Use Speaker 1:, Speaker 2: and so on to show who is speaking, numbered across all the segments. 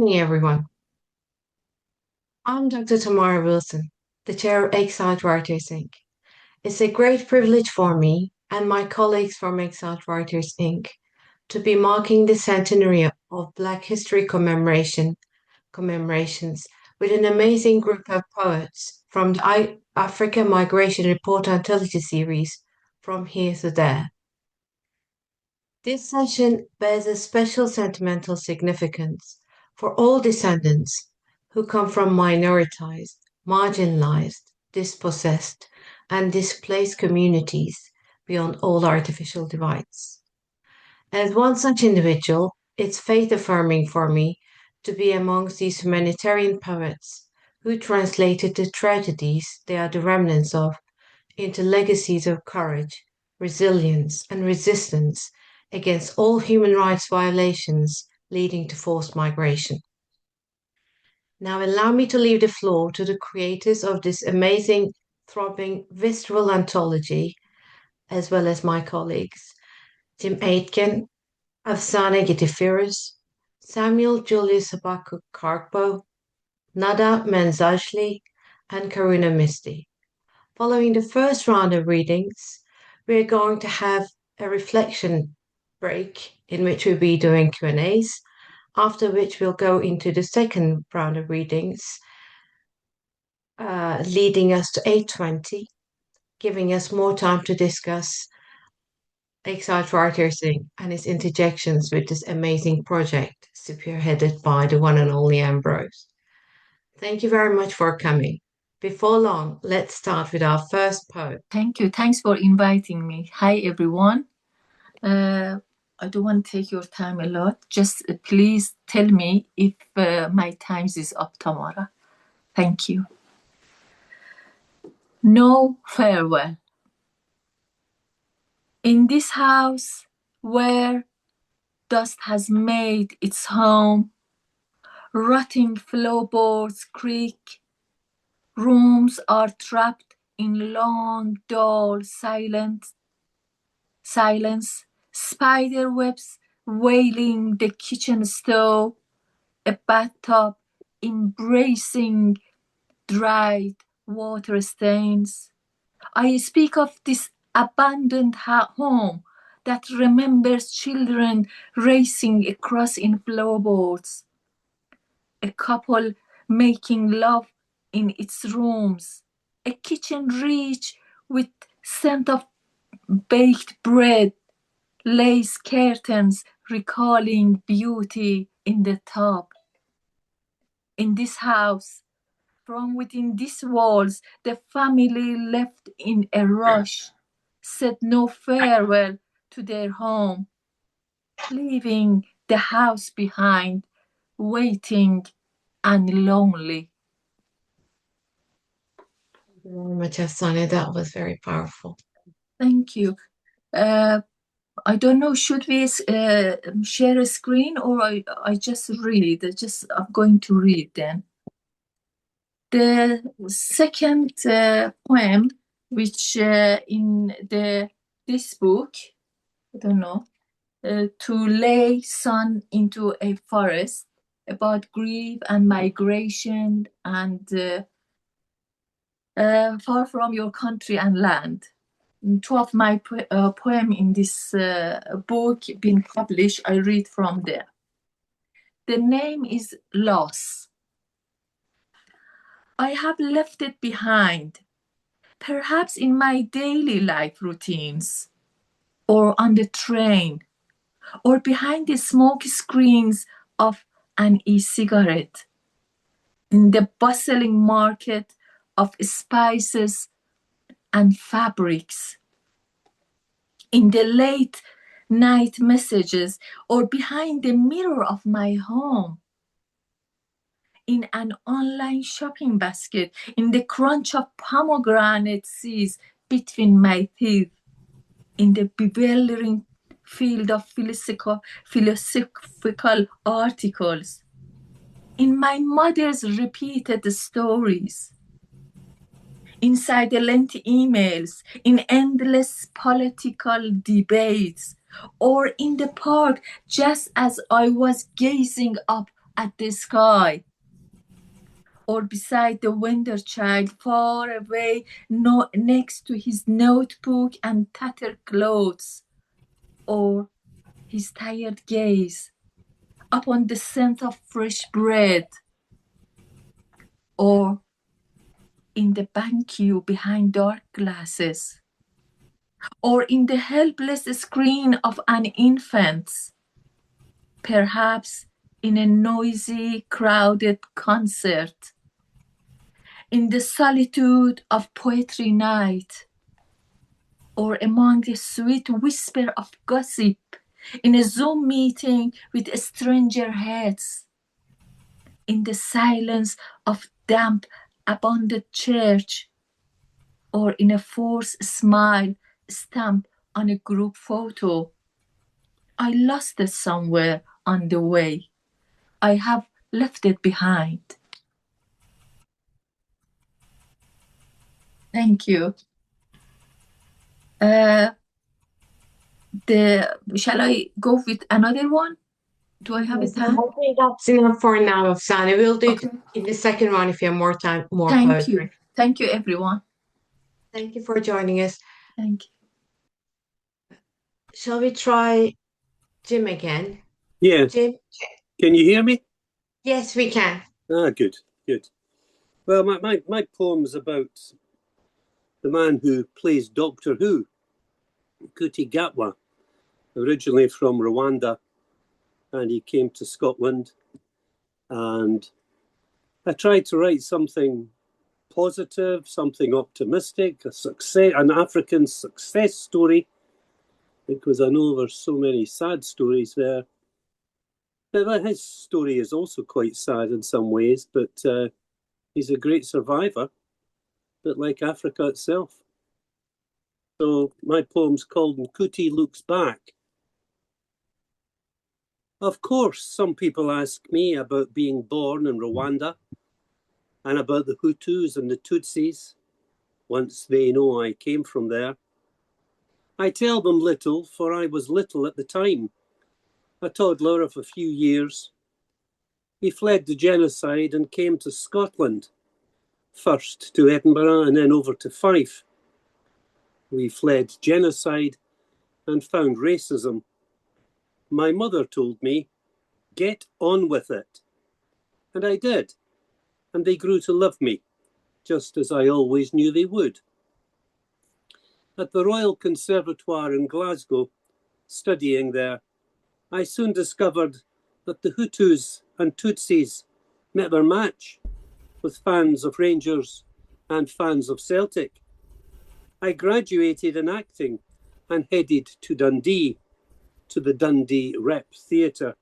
Speaker 1: evening, everyone. I'm Dr. Tamara Wilson, the chair of Exiled Writers Ink. It's a great privilege for me and my colleagues from Exiled Writers Ink to be marking the centenary of Black History commemorations with an amazing group of poets from the Africa Migration Report Anthology series, From Here to There. This session bears a special sentimental significance for all descendants who come from minoritized, marginalized, dispossessed, and displaced communities beyond all artificial divides. As one such individual, it's faith affirming for me to be amongst these humanitarian poets who translated the tragedies they are the remnants of into legacies of courage, resilience, and resistance against all human rights violations leading to forced migration. Now, allow me to leave the floor to the creators of this amazing, throbbing, visceral anthology, as well as my colleagues, Jim Aitken, Afsaneh Gitiforouz, Samuel Julius Habakkuk Kargbo, Nada Menzalji, and Karuna Mistry. Following the first round of readings, we're going to have a reflection break in which we'll be doing Q&As, after which we'll go into the second round of readings, leading us to 8:20, giving us more time to discuss Exiled Writers Ink and its interjections with this amazing project spearheaded by the one and only Ambrose. Thank you very much for coming. Before long, let's start with our first poet.
Speaker 2: Thank you. Thanks for inviting me. Hi, everyone. I don't want to take your time a lot. Just please tell me if my time is up, Tamara. Thank you. No farewell. In this house where dust has made its home, rotting floorboards creak, rooms are trapped in long, dull silence, spider webs wailing the kitchen stove, a bathtub embracing dried water stains. I speak of this abandoned home that remembers children racing across in floorboards, a couple making love in its rooms, a kitchen rich with scent of baked bread, lace curtains recalling beauty in the top. In this house, from within these walls, the family left in a rush, said no farewell to their home, leaving the house behind, waiting and lonely.
Speaker 1: Thank you very much, Afsaneh. That was very powerful.
Speaker 2: Thank you. I don't know, should we share a screen or I just read? I'm going to read then. The second poem, which in this book, I don't know, To Lay Sun into a Forest, about grief and migration and far from your country and land. Two of my poem in this book been published, I read from there. The name is Loss. I have left it behind, perhaps in my daily life routines, or on the train, or behind the smoke screens of an e-cigarette, in the bustling market of spices and fabrics, in the late night messages, or behind the mirror of my home, in an online shopping basket, in the crunch of pomegranate seeds between my teeth, in the bewildering field of philosophical articles, in my mother's repeated stories, in silent emails, in endless political debates, or in the park just as I was gazing up at the sky, or beside the wonder child far away, next to his notebook and tattered clothes, or his tired gaze upon the scent of fresh bread, or in the bank queue behind dark glasses, or in the helpless screen of an infant, perhaps in a noisy, crowded concert, in the solitude of poetry night, or among the sweet whisper of gossip in a Zoom meeting with stranger heads, in the silence of damp, abandoned church, or in a forced smile stamped on a group photo. I lost it somewhere on the way. I have left it behind. Thank you. Shall I go with another one? Do I have time?
Speaker 1: I think that's enough for now, Afsaneh. We'll do
Speaker 2: Okay.
Speaker 1: in the second one if you have more time, more
Speaker 2: Thank
Speaker 1: poetry.
Speaker 2: you. Thank you, everyone.
Speaker 1: Thank you for joining us.
Speaker 2: Thank you.
Speaker 1: Shall we try Jim again?
Speaker 3: Yeah.
Speaker 1: Jim?
Speaker 3: Can you hear me?
Speaker 1: Yes, we can.
Speaker 3: Ah, good, good. Well, my poem's about the man who plays Doctor Who, Kuti Gatwa, originally from Rwanda, and he came to Scotland, and I tried to write something positive, something optimistic, an African success story, because I know there's so many sad stories there. But his story is also quite sad in some ways, but he's a great survivor, but like Africa itself. So my poem's called Nkuti Looks Back. Of course, some people ask me about being born in Rwanda and about the Hutus and the Tutsis, once they know I came from there. I tell them little, for I was little at the time, a toddler of a few years. We fled the genocide and came to Scotland, first to Edinburgh and then over to Fife. We fled genocide and found racism. My mother told me, get on with it. And I did. And they grew to love me, just as I always knew they would. At the Royal Conservatoire in Glasgow, studying there, I soon discovered that the Hutus and Tutsis met their match, with fans of Rangers and fans of Celtic. I graduated in acting and headed to Dundee, to the Dundee Rep Theatre.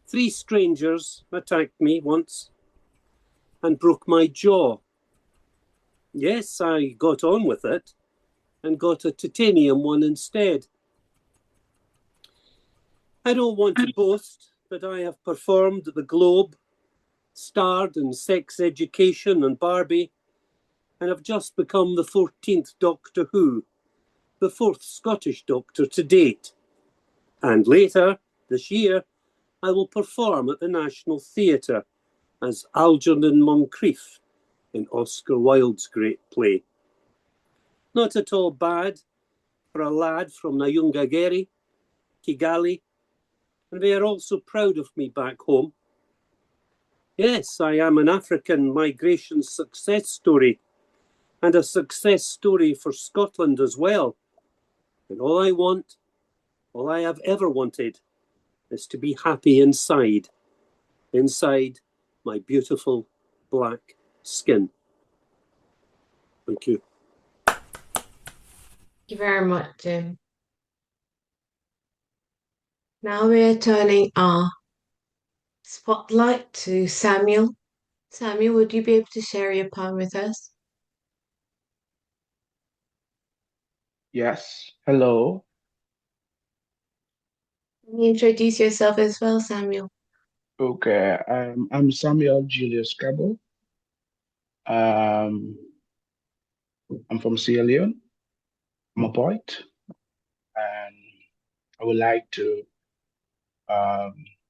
Speaker 3: 3 strangers attacked me once and broke my jaw. Yes, I got on with it and got a titanium one instead. I don't want to boast, but I have performed at the Globe, starred in Sex Education and Barbie, and have just become the 14th Doctor Who, the 4th Scottish Doctor to date. And later, this year, I will perform at the National Theatre as Algernon Moncrieff in Oscar Wilde's great play. Not at all bad for a lad from Nyungageri, Kigali, and they are also proud of me back home. Yes, I am an African migration success story, and a success story for Scotland as well. And all I want, all I have ever wanted, is to be happy inside my beautiful black skin. Thank you.
Speaker 1: Thank you very much, Jim. Now we're turning our spotlight to Samuel. Samuel, would you be able to share your poem with us?
Speaker 4: Yes. Hello.
Speaker 1: Can you introduce yourself as well, Samuel?
Speaker 4: Okay. I'm Samuel Julius Kargbo. I'm from Sierra Leone. I'm a poet, and I would like to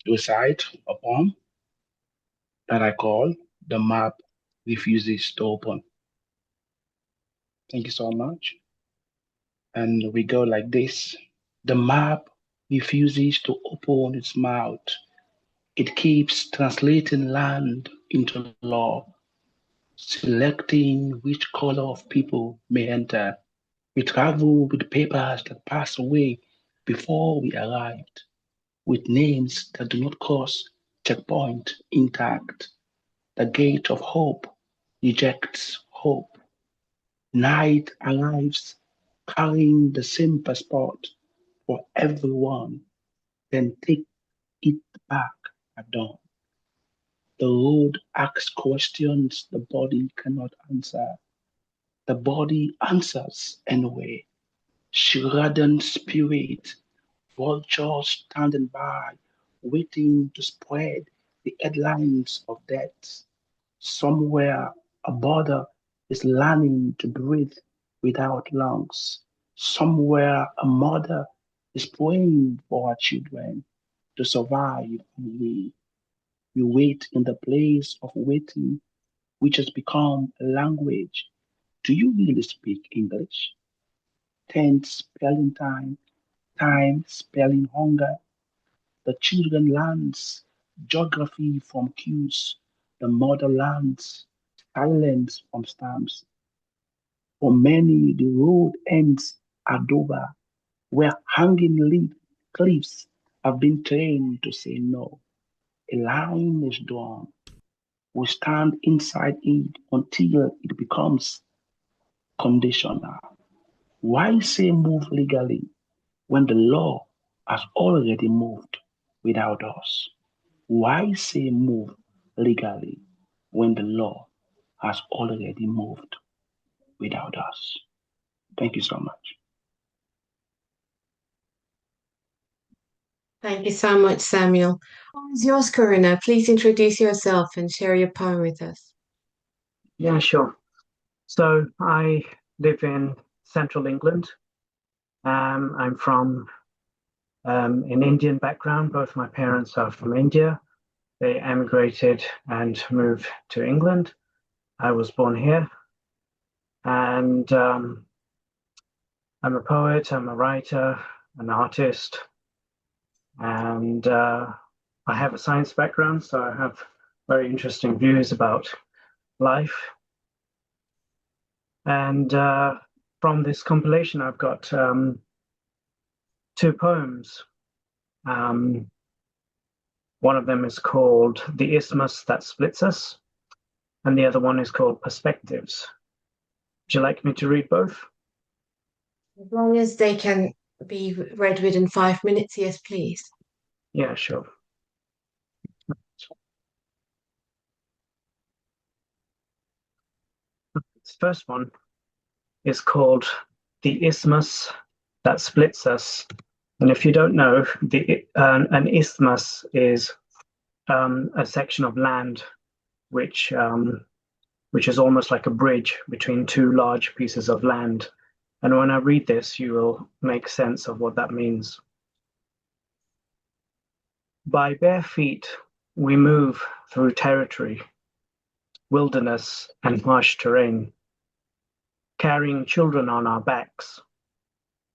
Speaker 4: recite a poem that I call The Map Refuses to Open. Thank you so much. And we go like this. The map refuses to open its mouth. It keeps translating land into law, selecting which color of people may enter. We travel with papers that pass away before we arrived, with names that do not cross checkpoint intact. The gate of hope rejects hope. Night arrives carrying the same passport for everyone, then take it back at dawn. The road asks questions the body cannot answer. The body answers anyway. Shriveled spirit, vultures standing by, waiting to spread the headlines of death. Somewhere a border is learning to breathe without lungs. Somewhere a mother is praying for her children to survive and live. We wait in the place of waiting, which has become a language. Do you really speak English? Tense spelling time, time spelling hunger. The children learns geography from cues. The mother learns silence from stamps. For many, the road ends at Dover, where cliffs have been trained to say no. A line is drawn. We stand inside it until it becomes conditional. Why say move legally when the law has already moved without us? Why say move legally when the law has already moved without us? Thank you so much.
Speaker 1: Thank you so much, Samuel. It's yours, Karuna. Please introduce yourself and share your poem with us.
Speaker 5: Yeah, sure. So I live in central England. I'm from an Indian background. Both my parents are from India. They emigrated and moved to England. I was born here. And I'm a poet, I'm a writer, an artist, and I have a science background, so I have very interesting views about life. And from this compilation, I've got two poems. One of them is called The Isthmus That Splits Us, and the other one is called Perspectives. Would you like me to read both?
Speaker 1: As long as they can be read within 5 minutes, yes, please.
Speaker 5: Yeah, sure. This first one is called The Isthmus That Splits Us. And if you don't know, an isthmus is a section of land which is almost like a bridge between two large pieces of land. And when I read this, you will make sense of what that means. By bare feet, we move through territory, wilderness, and harsh terrain, carrying children on our backs,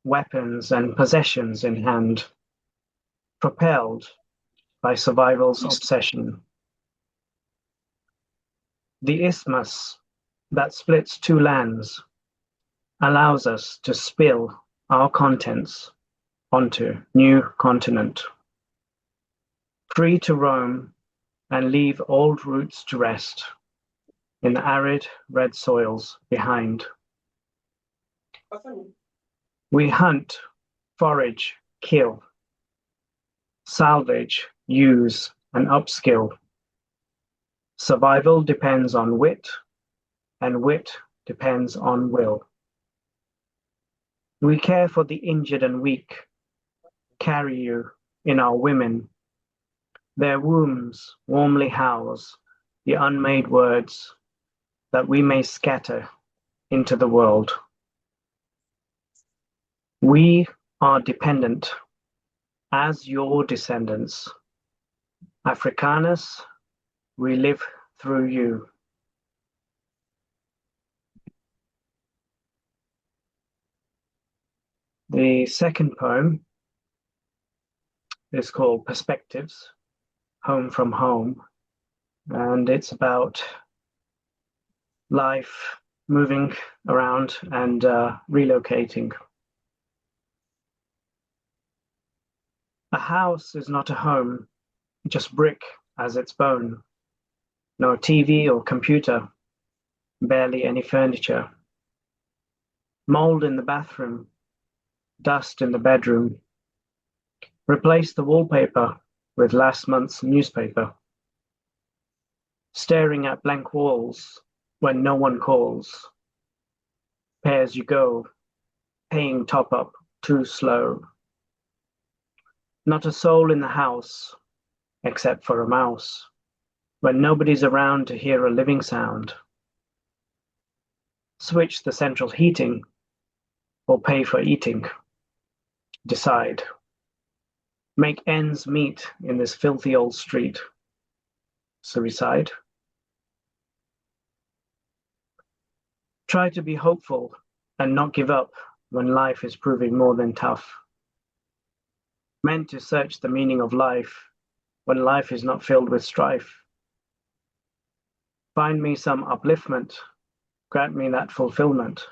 Speaker 5: weapons and possessions in hand, propelled by survival's obsession. The isthmus that splits two lands allows us to spill our contents onto new continent, free to roam and leave old roots to rest in arid red soils behind. We hunt, forage, kill, salvage, use, and upskill. Survival depends on wit, and wit depends on will. We care for the injured and weak, carry you in our women. Their wombs warmly house the unmade words that we may scatter into the world. We are dependent as your descendants, Africanus we live through you. The second poem is called Perspectives, Home from Home, and it's about life moving around and relocating. A house is not a home, just brick as its bone. No TV or computer, barely any furniture. Mold in the bathroom, dust in the bedroom. Replace the wallpaper with last month's newspaper. Staring at blank walls when no one calls. Pay as you go, paying top up too slow. Not a soul in the house, except for a mouse, when nobody's around to hear a living sound. Switch the central heating or pay for eating. Decide. Make ends meet in this filthy old street. Suicide. Try to be hopeful and not give up when life is proving more than tough. Meant to search the meaning of life when life is not filled with strife. Find me some upliftment, grant me that fulfillment.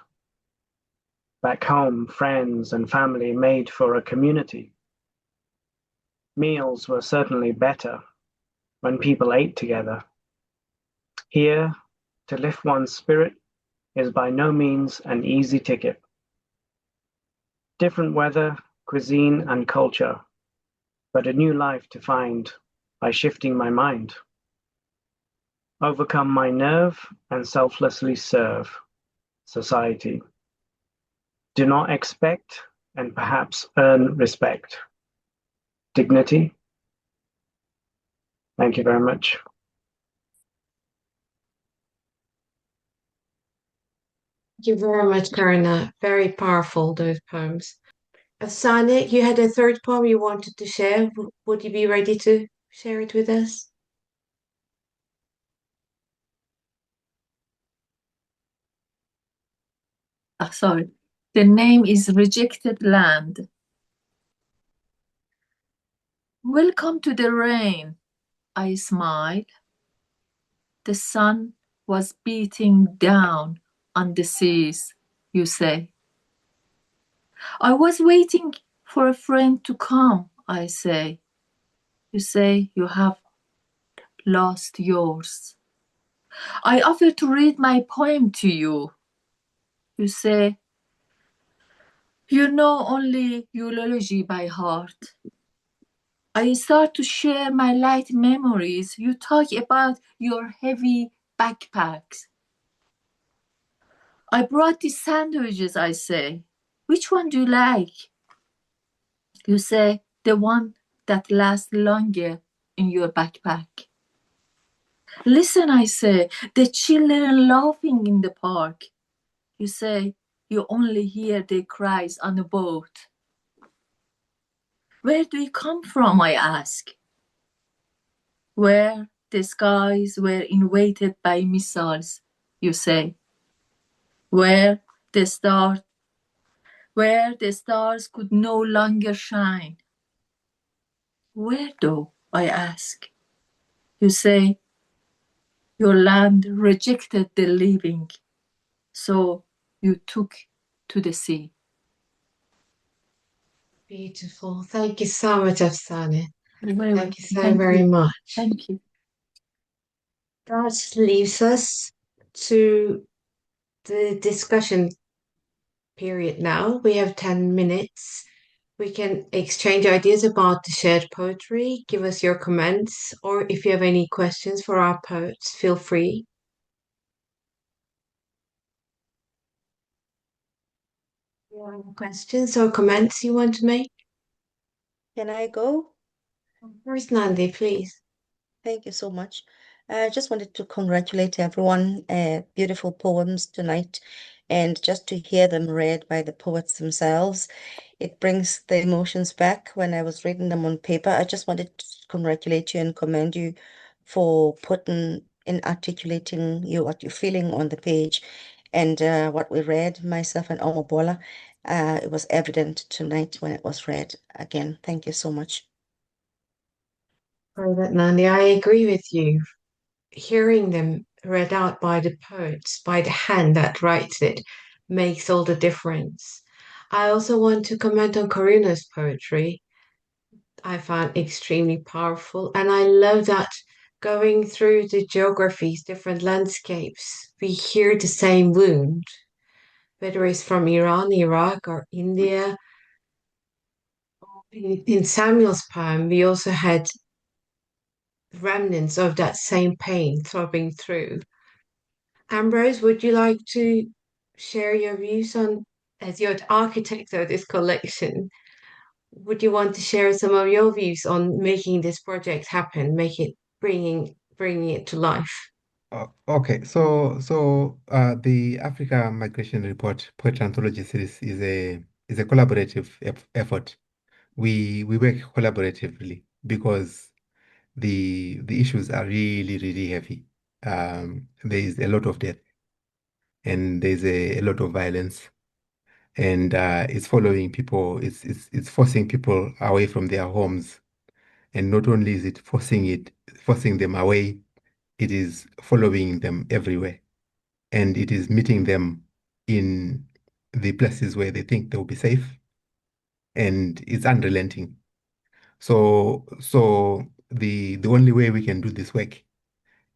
Speaker 5: Back home, friends and family made for a community. Meals were certainly better when people ate together. Here, to lift one's spirit is by no means an easy ticket. Different weather, cuisine, and culture, but a new life to find by shifting my mind. Overcome my nerve and selflessly serve society. Do not expect and perhaps earn respect. Dignity. Thank you very much.
Speaker 1: Thank you very much, Karuna. Very powerful, those poems. Afsaneh, you had a third poem you wanted to share. Would you be ready to share it with us?
Speaker 2: Sorry. The name is Rejected Land. Welcome to the rain, I smile. The sun was beating down on the seas, you say. I was waiting for a friend to come, I say. You say you have lost yours. I offer to read my poem to you. You say, you know only eulogy by heart. I start to share my light memories. You talk about your heavy backpacks. I brought these sandwiches, I say. Which one do you like? You say, the one that lasts longer in your backpack. Listen, I say, the children laughing in the park. You say, you only hear their cries on a boat. Where do you come from, I ask? Where the skies were invaded by missiles, you say. Where the stars could no longer shine. Where though, I ask? You say, your land rejected the living, so you took to the sea.
Speaker 1: Beautiful. Thank you so much, Afsaneh. Thank you so
Speaker 2: Thank
Speaker 1: very
Speaker 2: you.
Speaker 1: much.
Speaker 2: Thank you.
Speaker 1: That leaves us to the discussion period now. We have 10 minutes. We can exchange ideas about the shared poetry, give us your comments, or if you have any questions for our poets, feel free. Questions or comments you want to make?
Speaker 6: Can I go?
Speaker 1: First, Nandi, please.
Speaker 6: Thank you so much. I just wanted to congratulate everyone. Beautiful poems tonight, and just to hear them read by the poets themselves, it brings the emotions back when I was reading them on paper. I just wanted to congratulate you and commend you for putting and articulating what you're feeling on the page. And what we read, myself and Omobola, it was evident tonight when it was read. Again, thank you so much.
Speaker 1: Private Nandi, I agree with you. Hearing them read out by the poets, by the hand that writes it, makes all the difference. I also want to comment on Karuna's poetry. I found extremely powerful, and I love that going through the geographies, different landscapes, we hear the same wound, whether it's from Iran, Iraq, or India. In Samuel's poem, we also had remnants of that same pain throbbing through. Ambrose, would you like to share your views on, as you're the architect of this collection, would you want to share some of your views on making this project happen, bringing it to life?
Speaker 7: Okay, the Africa Migration Report Poetry Anthology series is a collaborative effort. We work collaboratively because the issues are really heavy. There is a lot of death and there's a lot of violence, and it's following people. It's forcing people away from their homes, and not only is it forcing them away, it is following them everywhere, and it is meeting them in the places where they think they'll be safe, and it's unrelenting. So the only way we can do this work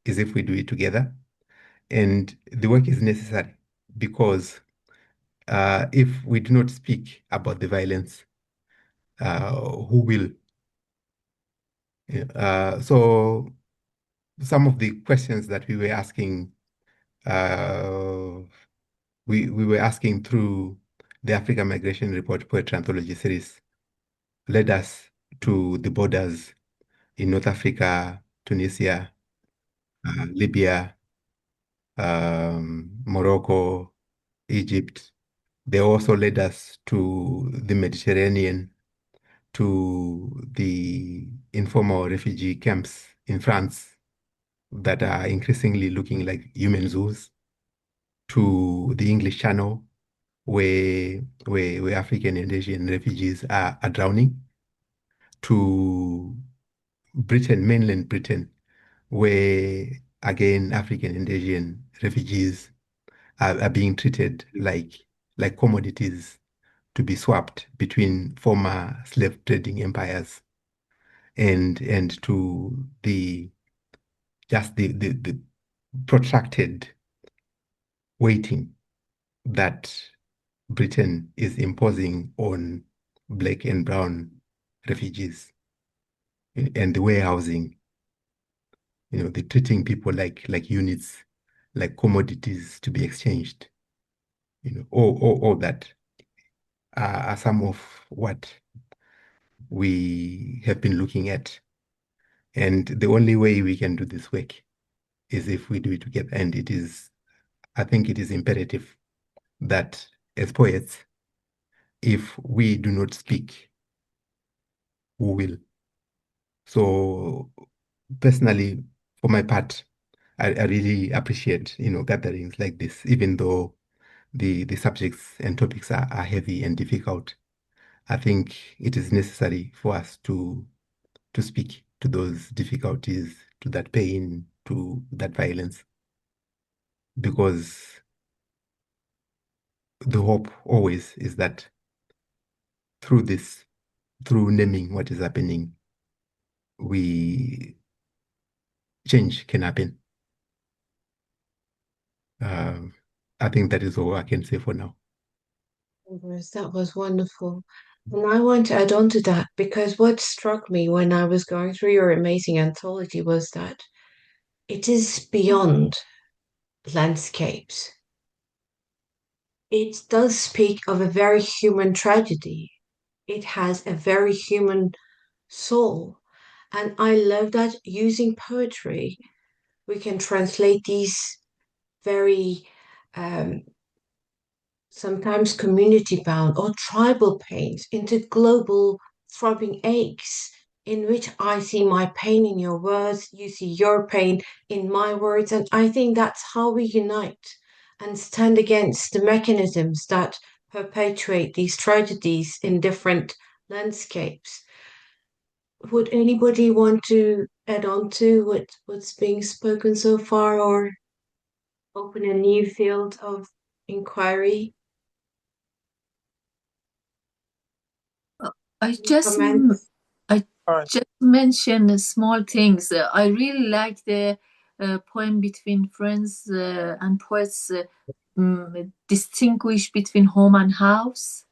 Speaker 7: is if we do it together, and the work is necessary because if we do not speak about the violence, who will? So some of the questions that we were asking, we were asking through the Africa Migration Report Poetry Anthology series, led us to the borders in North Africa, Tunisia, Libya, Morocco, Egypt. They also led us to the Mediterranean, to the informal refugee camps in France that are increasingly looking like human zoos, to the English Channel, where African and Asian refugees are drowning, to Britain, mainland Britain, where again African and Asian refugees are being treated like commodities to be swapped between former slave trading empires, and to the protracted waiting that Britain is imposing on black and brown refugees, and the warehousing, the treating people like units, like commodities to be exchanged, all that are some of what we have been looking at. And the only way we can do this work is if we do it together. And I think it is imperative that as poets, if we do not speak, who will? So personally, for my part, I really appreciate, gatherings like this, even though the subjects and topics are heavy and difficult. I think it is necessary for us to speak to those difficulties, to that pain, to that violence, because the hope always is that through this, through naming what is happening, change can happen. I think that is all I can say for now.
Speaker 1: That was wonderful. And I want to add on to that because what struck me when I was going through your amazing anthology was that it is beyond landscapes. It does speak of a very human tragedy. It has a very human soul. And I love that using poetry, we can translate these very sometimes community bound or tribal pains into global throbbing aches in which I see my pain in your words, you see your pain in my words. And I think that's how we unite and stand against the mechanisms that perpetuate these tragedies in different landscapes. Would anybody want to add on to what's being spoken so far or open a new field of inquiry?
Speaker 2: I
Speaker 1: Any
Speaker 2: just
Speaker 1: comments?
Speaker 2: I
Speaker 4: All right.
Speaker 2: just mentioned small things. I really like the poem between friends and poets distinguish between home and house.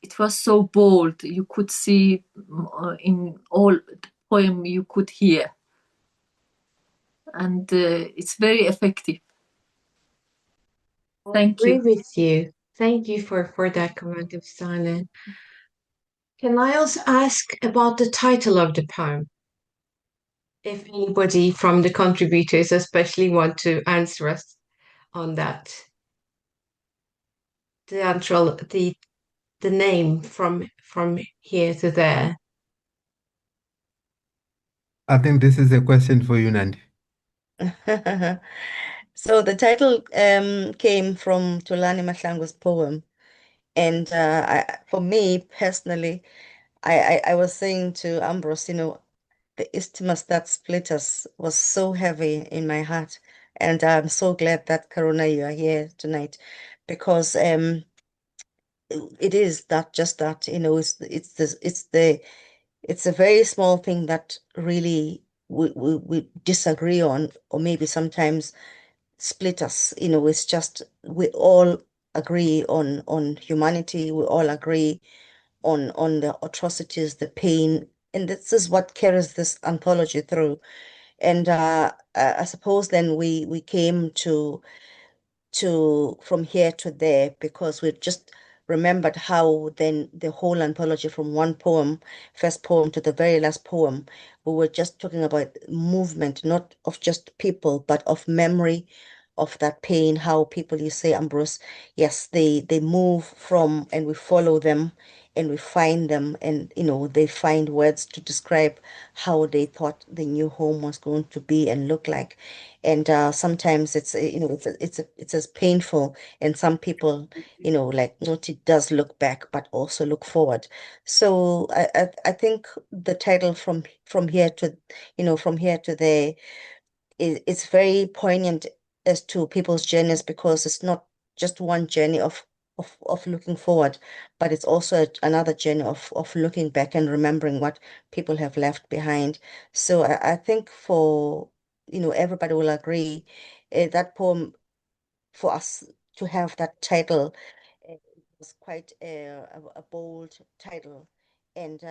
Speaker 2: It was so bold. You could see in all the poem you could hear, and it's very effective. Thank
Speaker 1: I agree
Speaker 2: you.
Speaker 1: with you. Thank you for that comment, Afsaneh. Can I also ask about the title of the poem? If anybody from the contributors especially want to answer us on that. The name from here to there.
Speaker 7: I think this is a question for you, Nandi.
Speaker 6: So the title came from Thulani Mahlangu's poem. And for me personally, I was saying to Ambrose, the isthmus that split us was so heavy in my heart. And I'm so glad that Karuna, you are here tonight because it is that just that, it's a very small thing that really we disagree on, or maybe sometimes split us. It's just we all agree on humanity, we all agree on the atrocities, the pain, and this is what carries this anthology through. And I suppose then we came to from here to there because we just remembered how then the whole anthology from one poem, first poem to the very last poem, we were just talking about movement, not of just people, but of memory of that pain, how people, you say, Ambrose, yes, they move from and we follow them and we find them and they find words to describe how they thought the new home was going to be and look like. And sometimes it's it's as painful, and some people like not it does look back but also look forward. So I think the title from here to from here to there it's very poignant as to people's journeys because it's not just one journey of looking forward, but it's also another journey of looking back and remembering what people have left behind. So I think for everybody will agree that poem for us to have that title was quite a bold title, and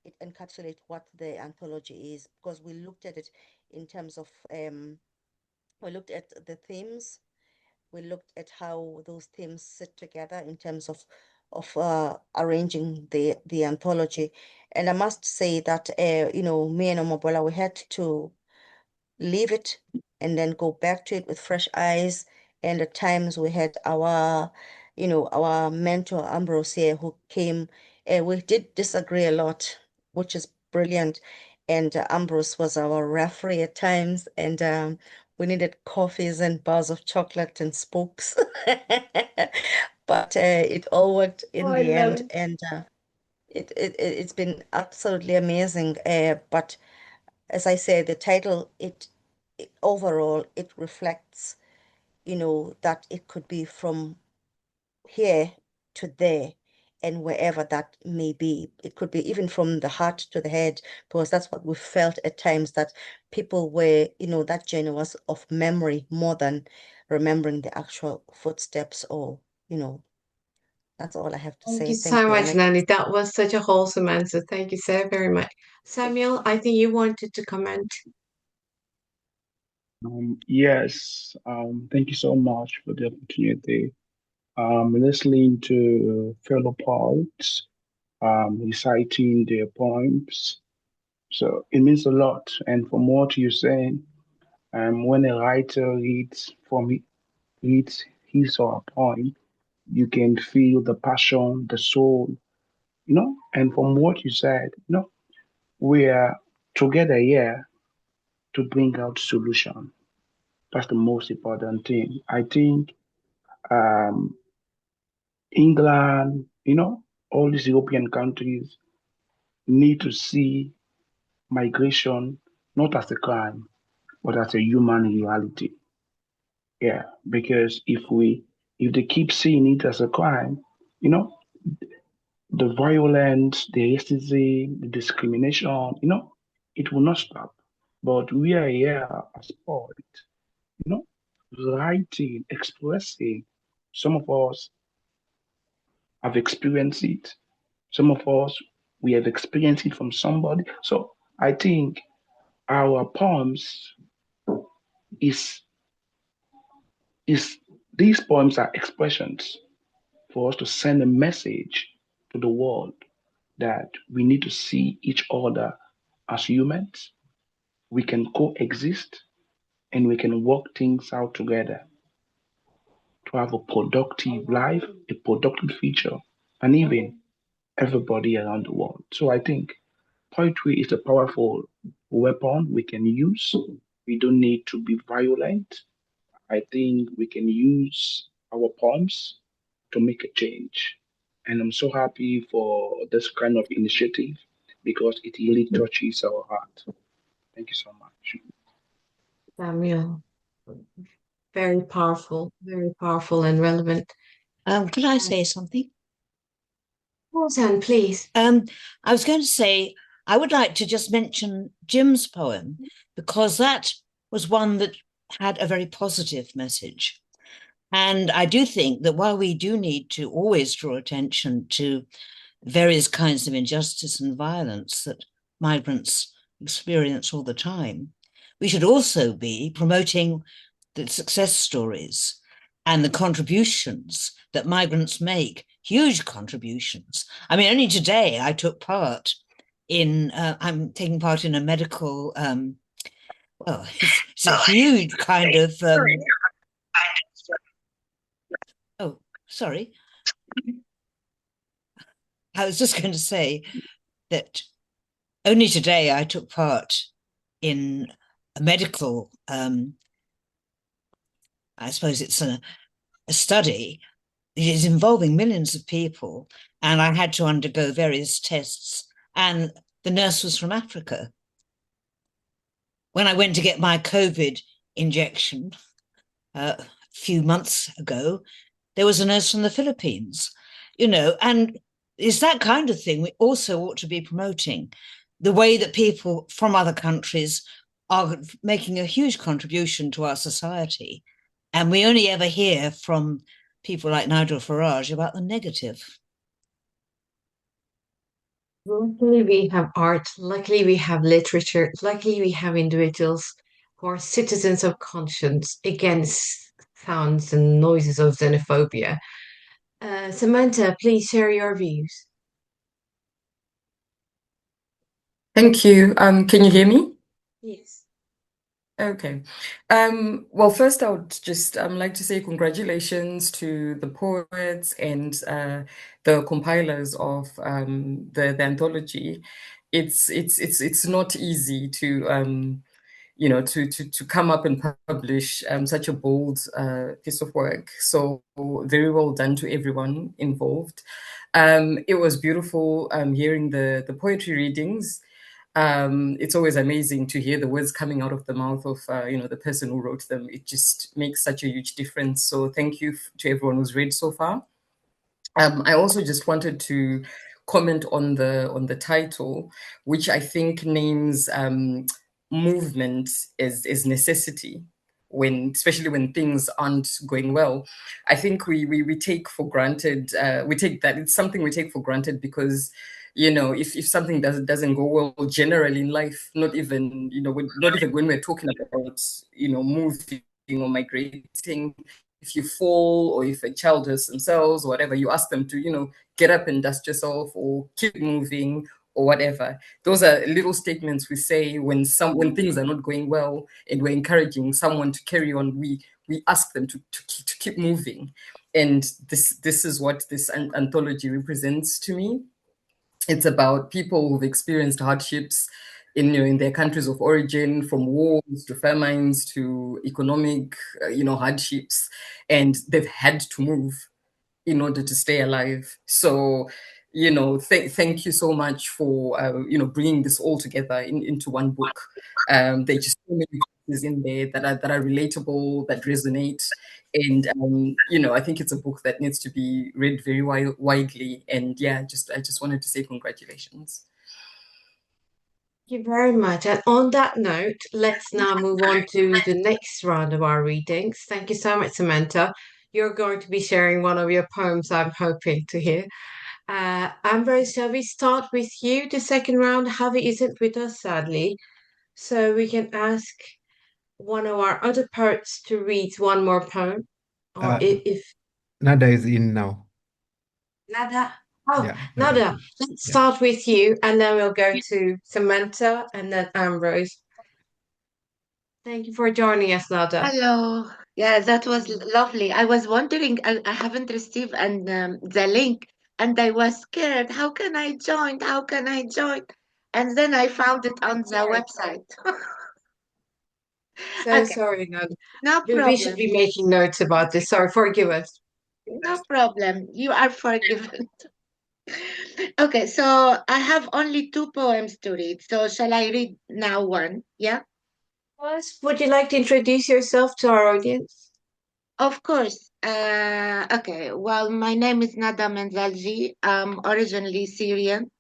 Speaker 6: it encapsulates what the anthology is because we looked at it in terms of we looked at the themes, we looked at how those themes sit together in terms of arranging the anthology. And I must say that me and Omobola, we had to leave it and then go back to it with fresh eyes. And at times we had our mentor Ambrose here who came. We did disagree a lot, which is brilliant. And Ambrose was our referee at times, and we needed coffees and bars of chocolate and spokes. But it all worked
Speaker 1: Oh,
Speaker 6: in
Speaker 1: I
Speaker 6: the
Speaker 1: love
Speaker 6: end,
Speaker 1: it.
Speaker 6: and it's been absolutely amazing. But as I say, the title, it overall, it reflects, that it could be from here to there and wherever that may be. It could be even from the heart to the head, because that's what we felt at times that people were, that journey was of memory more than remembering the actual footsteps or, that's all I have to
Speaker 1: Thank you
Speaker 6: say.
Speaker 1: so
Speaker 6: Thank you. And
Speaker 1: much, Nani. That was such a wholesome answer. Thank you so very much. Samuel, I think you wanted to comment.
Speaker 4: Yes, thank you so much for the opportunity. Listening to fellow poets, reciting their poems. So it means a lot. And from what you're saying, when a writer reads his or her poem, you can feel the passion, the soul, And from what you said, we are together here to bring out solution. That's the most important thing. I think England, all these European countries need to see migration not as a crime, but as a human reality. Yeah, because if they keep seeing it as a crime, the violence, the racism, the discrimination, it will not stop. But we are here as poets, you know, writing, expressing. Some of us have experienced it. Some of us, we have experienced it from somebody. So I think our poems is is these poems are expressions for us to send a message to the world that we need to see each other as humans. We can coexist and we can work things out together to have a productive life, a productive future, and even everybody around the world. So I think poetry is a powerful weapon we can use. We don't need to be violent. I think we can use our poems to make a change. And I'm so happy for this kind of initiative because it really touches our heart. Thank you so much.
Speaker 1: Samuel, very powerful and relevant.
Speaker 8: Could I say something?
Speaker 1: Roseanne, please.
Speaker 8: I was going to say, I would like to just mention Jim's poem, because that was one that had a very positive message. And I do think that while we do need to always draw attention to various kinds of injustice and violence that migrants experience all the time, we should also be promoting the success stories and the contributions that migrants make, huge contributions. I mean, only today I took part in, I'm taking part in a medical, well, it's a huge kind of, oh, sorry. I was just going to say that only today I took part in a medical, I suppose it's a study. It is involving millions of people, and I had to undergo various tests, and the nurse was from Africa. When I went to get my COVID injection a few months ago, there was a nurse from the Philippines, and it's that kind of thing we also ought to be promoting, the way that people from other countries are making a huge contribution to our society. And we only ever hear from people like Nigel Farage about the negative.
Speaker 1: Luckily, we have art. Luckily, we have literature. Luckily, we have individuals who are citizens of conscience against sounds and noises of xenophobia. Samantha, please share your views.
Speaker 9: Thank you. Can you hear me?
Speaker 1: Yes.
Speaker 9: Okay. Well, first I would just like to say congratulations to the poets and the compilers of the anthology. It's not easy to to come up and publish such a bold piece of work. So very well done to everyone involved. It was beautiful hearing the poetry readings. It's always amazing to hear the words coming out of the mouth of the person who wrote them. It just makes such a huge difference. So thank you to everyone who's read so far. I also just wanted to comment on the title, which I think names movement as necessity, especially when things aren't going well. I think we take for granted, we take that it's something we take for granted because if something doesn't go well generally in life, not even when we're talking about moving or migrating, if you fall or if a child hurts themselves or whatever, you ask them to get up and dust yourself or keep moving or whatever. Those are little statements we say when things are not going well and we're encouraging someone to carry on. We ask them to keep moving, and this is what this anthology represents to me. It's about people who've experienced hardships in their countries of origin, from wars to famines to economic, hardships, and they've had to move in order to stay alive. So, thank you so much for bringing this all together into one book. There's just so many pieces in there that are relatable, that resonate, and I think it's a book that needs to be read very widely. And yeah, I just wanted to say congratulations.
Speaker 1: Thank you very much. And on that note, let's now move on to the next round of our readings. Thank you so much, Samantha. You're going to be sharing one of your poems, I'm hoping to hear. Ambrose, shall we start with you? The second round, Javi isn't with us, sadly. So we can ask one of our other poets to read one more poem. Or if
Speaker 7: Nada is in now.
Speaker 1: Nada. Oh,
Speaker 7: Yeah,
Speaker 1: Nada, let's start with you, and then we'll go to Samantha and then Ambrose. Thank you for joining us, Nada.
Speaker 10: Hello. Yeah, that was lovely. I was wondering, I haven't received the link, and I was scared. How can I join? How can I join? And then I found it on the website.
Speaker 1: So
Speaker 10: Okay,
Speaker 1: sorry, Nada.
Speaker 10: no
Speaker 1: We should
Speaker 10: problem.
Speaker 1: be making notes about this. Sorry, forgive us.
Speaker 10: No problem. You are forgiven. Okay, so I have only 2 poems to read. So shall I read now one? Yeah?
Speaker 1: First, would you like to introduce yourself to our audience?
Speaker 10: Of course. Okay, well, my name is Nada Menzalji. I'm originally Syrian.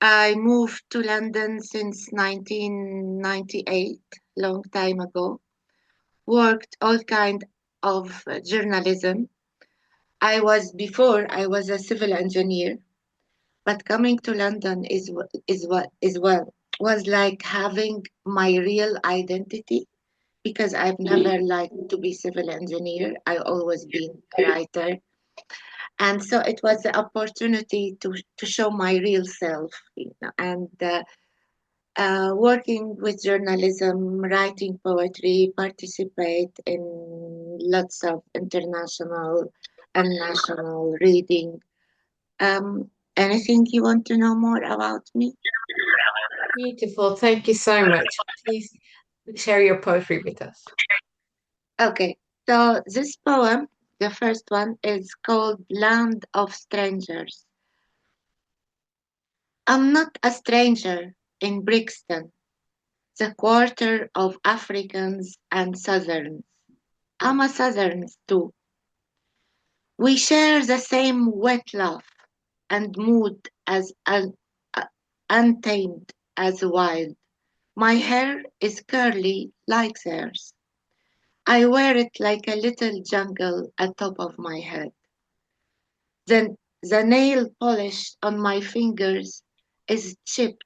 Speaker 10: I moved to London since 1998, long time ago. Worked all kind of journalism. Before I was a civil engineer, but coming to London was like having my real identity, because I've never liked to be civil engineer. I always been a writer. And so it was the opportunity to show my real self, and working with journalism, writing poetry, participate in lots of international and national reading. Anything you want to know more about me?
Speaker 1: Beautiful. Thank you so much. Please share your poetry with us.
Speaker 10: Okay, so this poem, the first one, is called Land of Strangers. I'm not a stranger in Brixton, the quarter of Africans and Southerns. I'm a Southern too. We share the same wet laugh and mood as untamed as wild. My hair is curly like theirs. I wear it like a little jungle atop of my head. The nail polish on my fingers is chipped,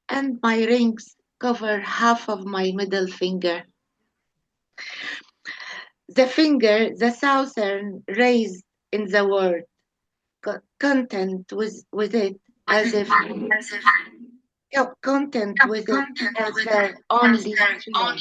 Speaker 10: and my rings cover half of my middle finger. The finger, the southern raised in the word, content with it as if content with it as their only fear.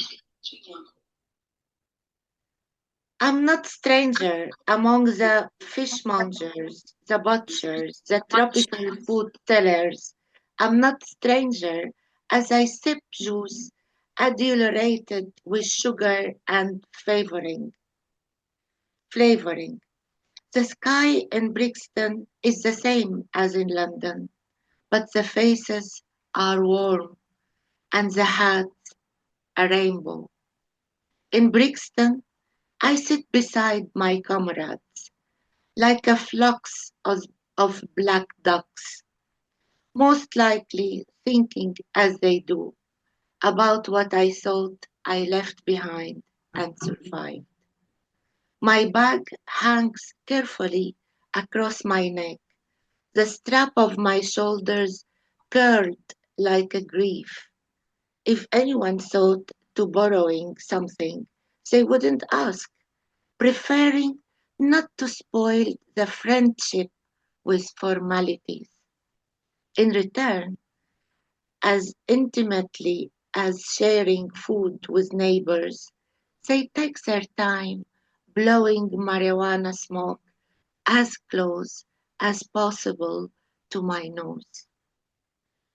Speaker 10: I'm not stranger among the fishmongers, the butchers, the tropical food sellers. I'm not stranger as I sip juice adulterated with sugar and flavoring. The sky in Brixton is the same as in London, but the faces are warm and the hats a rainbow. In Brixton, I sit beside my comrades like a flocks of black ducks, most likely thinking as they do about what I thought I left behind and survived. My bag hangs carefully across my neck, the strap of my shoulders curled like a grief. If anyone thought to borrowing something, they wouldn't ask, preferring not to spoil the friendship with formalities. In return, as intimately as sharing food with neighbors, they take their time blowing marijuana smoke as close as possible to my nose.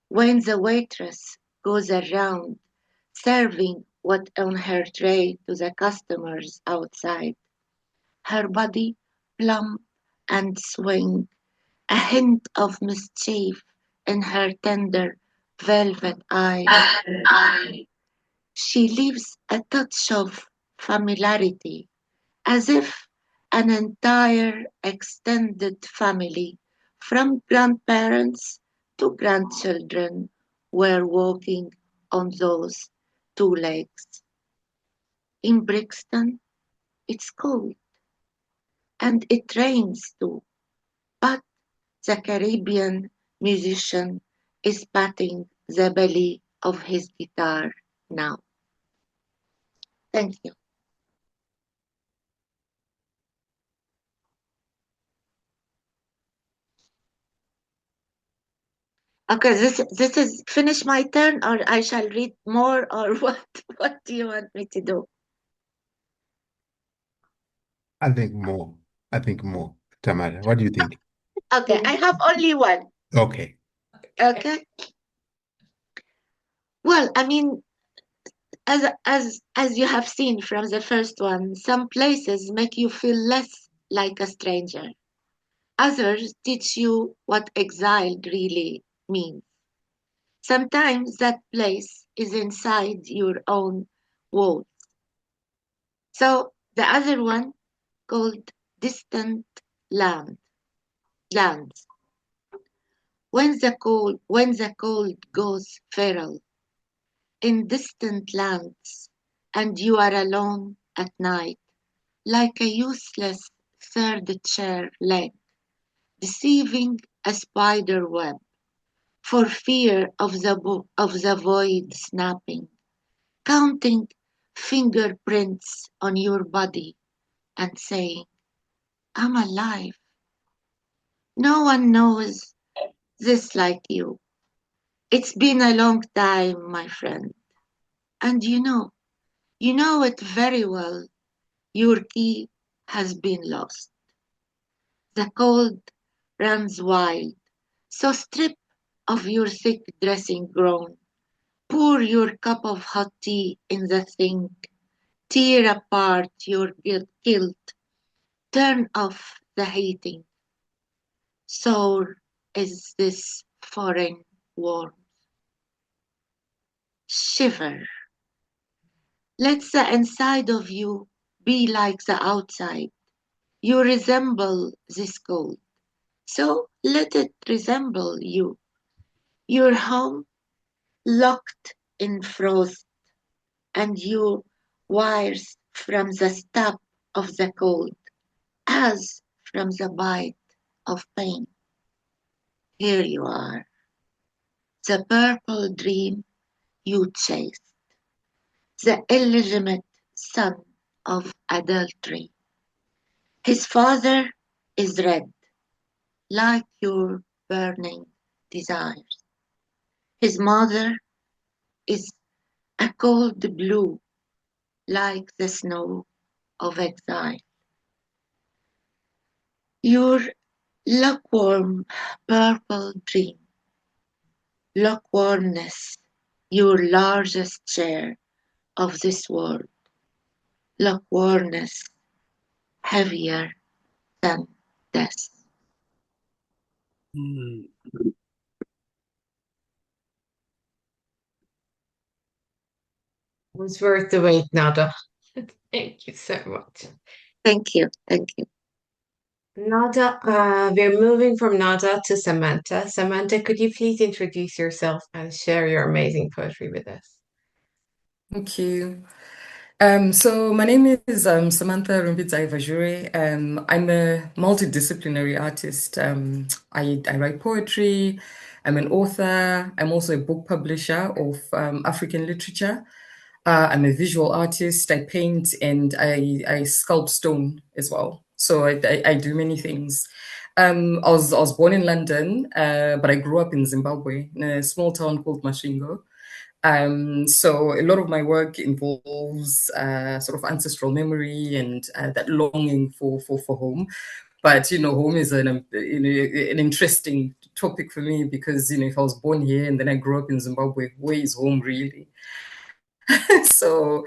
Speaker 10: When the waitress goes around serving what on her tray to the customers outside, her body plump and swing, a hint of mischief in her tender velvet eyes. She leaves a touch of familiarity, as if an entire extended family, from grandparents to grandchildren, were walking on those two legs. In Brixton, it's cold and it rains too, but the Caribbean musician is patting the belly of his guitar now. Thank you. Okay, this is finish my turn, or I shall read more, or what? What do you want me to do?
Speaker 7: I think more. I think more. Tamara, what do you think?
Speaker 10: Okay, I have only one.
Speaker 7: Okay.
Speaker 10: Okay. Well, I mean, as you have seen from the first one, some places make you feel less like a stranger. Others teach you what exiled really means. Sometimes that place is inside your own walls. So the other one called distant lands. When the cold goes feral in distant lands, and you are alone at night, like a useless third chair leg, deceiving a spider web, for fear of the void snapping, counting fingerprints on your body and saying, I'm alive. No one knows this like you. It's been a long time, my friend. And you know it very well. Your key has been lost. The cold runs wild. So strip of your thick dressing gown. Pour your cup of hot tea in the sink. Tear apart your kilt. Turn off the heating. Sore is this foreign warmth. Shiver. Let the inside of you be like the outside. You resemble this cold, so let it resemble you. Your home locked in frost, and your wires from the stab of the cold, as from the bite of pain. Here you are, the purple dream you chased, the illegitimate son of adultery. His father is red, like your burning desires. His mother is a cold blue, like the snow of exile. Your lukewarm purple dream, lukewarmness, your largest share of this world, lukewarmness heavier than death.
Speaker 1: It was worth the wait, Nada. Thank you so much.
Speaker 10: Thank you. Thank you.
Speaker 1: Nada, we're moving from Nada to Samantha. Samantha, could you please introduce yourself and share your amazing poetry with us?
Speaker 9: Thank you. So my name is Samantha Rumbidzai Vazhure. I'm a multidisciplinary artist. I write poetry. I'm an author. I'm also a book publisher of African literature. I'm a visual artist. I paint and I sculpt stone as well. So I do many things. I was born in London, but I grew up in Zimbabwe, in a small town called Masvingo. So a lot of my work involves sort of ancestral memory and that longing for home. But home is an interesting topic for me because, if I was born here and then I grew up in Zimbabwe, where is home really? So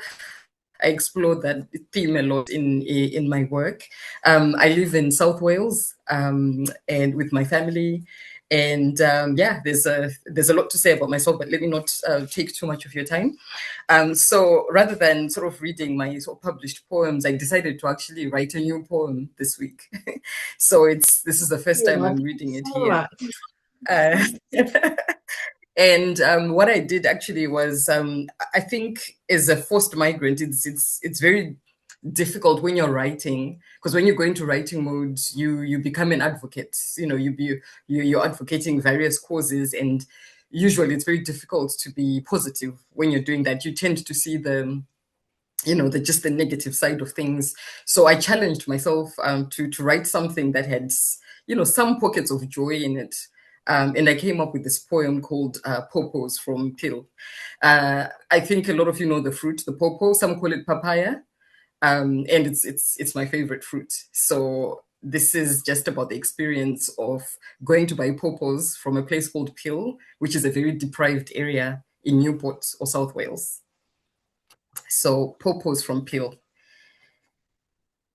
Speaker 9: I explored that theme a lot in my work. I live in South Wales and with my family. And there's a lot to say about myself, but let me not take too much of your time. So rather than sort of reading my sort of published poems, I decided to actually write a new poem this week. So this is the first time I'm reading it here. And what I did actually was, I think as a forced migrant, it's very difficult when you're writing, because when you go into writing mode, you become an advocate. You're advocating various causes, and usually it's very difficult to be positive when you're doing that. You tend to see the negative side of things. So I challenged myself to write something that had some pockets of joy in it. And I came up with this poem called Pawpaws from Peel. I think a lot of you know the fruit, the pawpaw. Some call it papaya, and it's my favorite fruit. So this is just about the experience of going to buy pawpaws from a place called Peel, which is a very deprived area in Newport or South Wales. So pawpaws from Peel.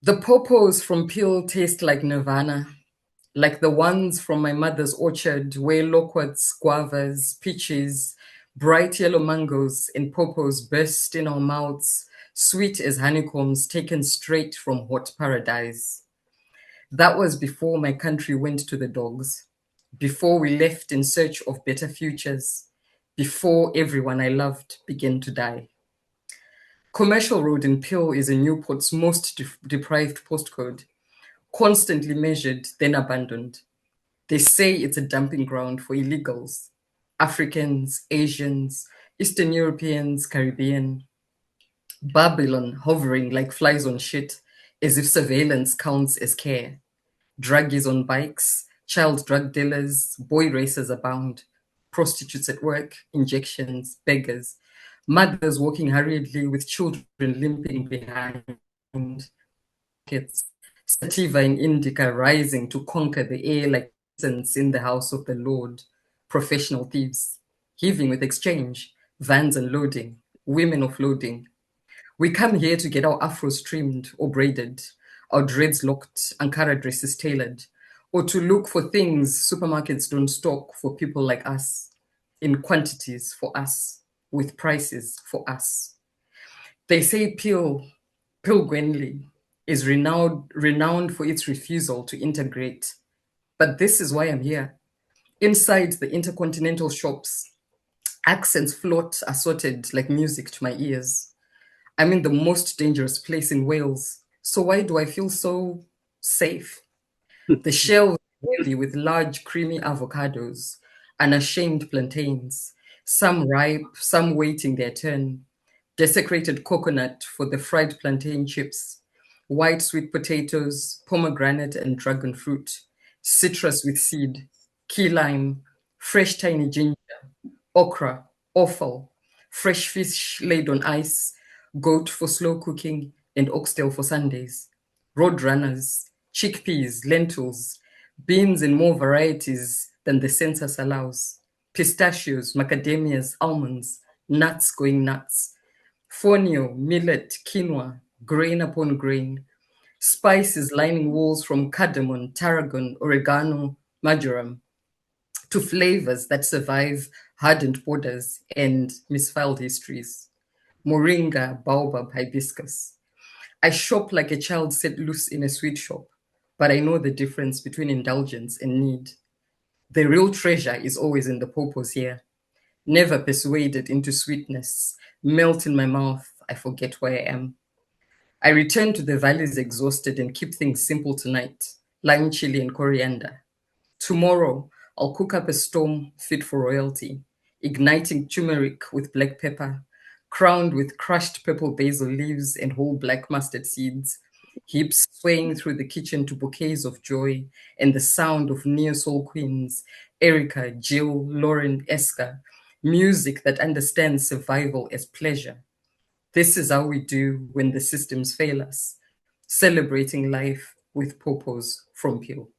Speaker 9: The pawpaws from Peel taste like nirvana, like the ones from my mother's orchard where loquats, guavas, peaches, bright yellow mangoes and pawpaws burst in our mouths, sweet as honeycombs taken straight from hot paradise. That was before my country went to the dogs, before we left in search of better futures, before everyone I loved began to die. Commercial Road in Peel is in Newport's most deprived postcode, constantly measured, then abandoned. They say it's a dumping ground for illegals, Africans, Asians, Eastern Europeans, Caribbean. Babylon hovering like flies on shit, as if surveillance counts as care. Druggies on bikes, child drug dealers, boy racers abound, prostitutes at work, injections, beggars, mothers walking hurriedly with children limping behind, pockets, sativa and indica rising to conquer the air like incense in the house of the Lord, professional thieves, heaving with exchange, vans unloading, women offloading. We come here to get our afros trimmed or braided, our dreads locked, Ankara dresses tailored, or to look for things supermarkets don't stock for people like us, in quantities for us, with prices for us. They say Peel Gwenley is renowned for its refusal to integrate. But this is why I'm here. Inside the intercontinental shops, accents float assorted like music to my ears. I'm in the most dangerous place in Wales. So why do I feel so safe? The shelves are heavy with large creamy avocados, unashamed plantains, some ripe, some waiting their turn, desecrated coconut for the fried plantain chips, white sweet potatoes, pomegranate and dragon fruit, citrus with seed, key lime, fresh tiny ginger, okra, offal, fresh fish laid on ice, goat for slow cooking, and oxtail for Sundays, roadrunners, chickpeas, lentils, beans in more varieties than the census allows, pistachios, macadamias, almonds, nuts going nuts, fonio, millet, quinoa, grain upon grain, spices lining walls from cardamom, tarragon, oregano, marjoram, to flavors that survive hardened borders and misfiled histories. Moringa, baobab, hibiscus. I shop like a child set loose in a sweet shop, but I know the difference between indulgence and need. The real treasure is always in the pawpaws here. Never persuaded into sweetness, melt in my mouth, I forget where I am. I return to the valleys exhausted and keep things simple tonight. Lime chili and coriander. Tomorrow, I'll cook up a storm fit for royalty, igniting turmeric with black pepper, crowned with crushed purple basil leaves and whole black mustard seeds, hips swaying through the kitchen to bouquets of joy and the sound of neo-soul queens, Erica, Jill, Lauren, Eska, music that understands survival as pleasure. This is how we do when the systems fail us, celebrating life with pawpaws from Peel.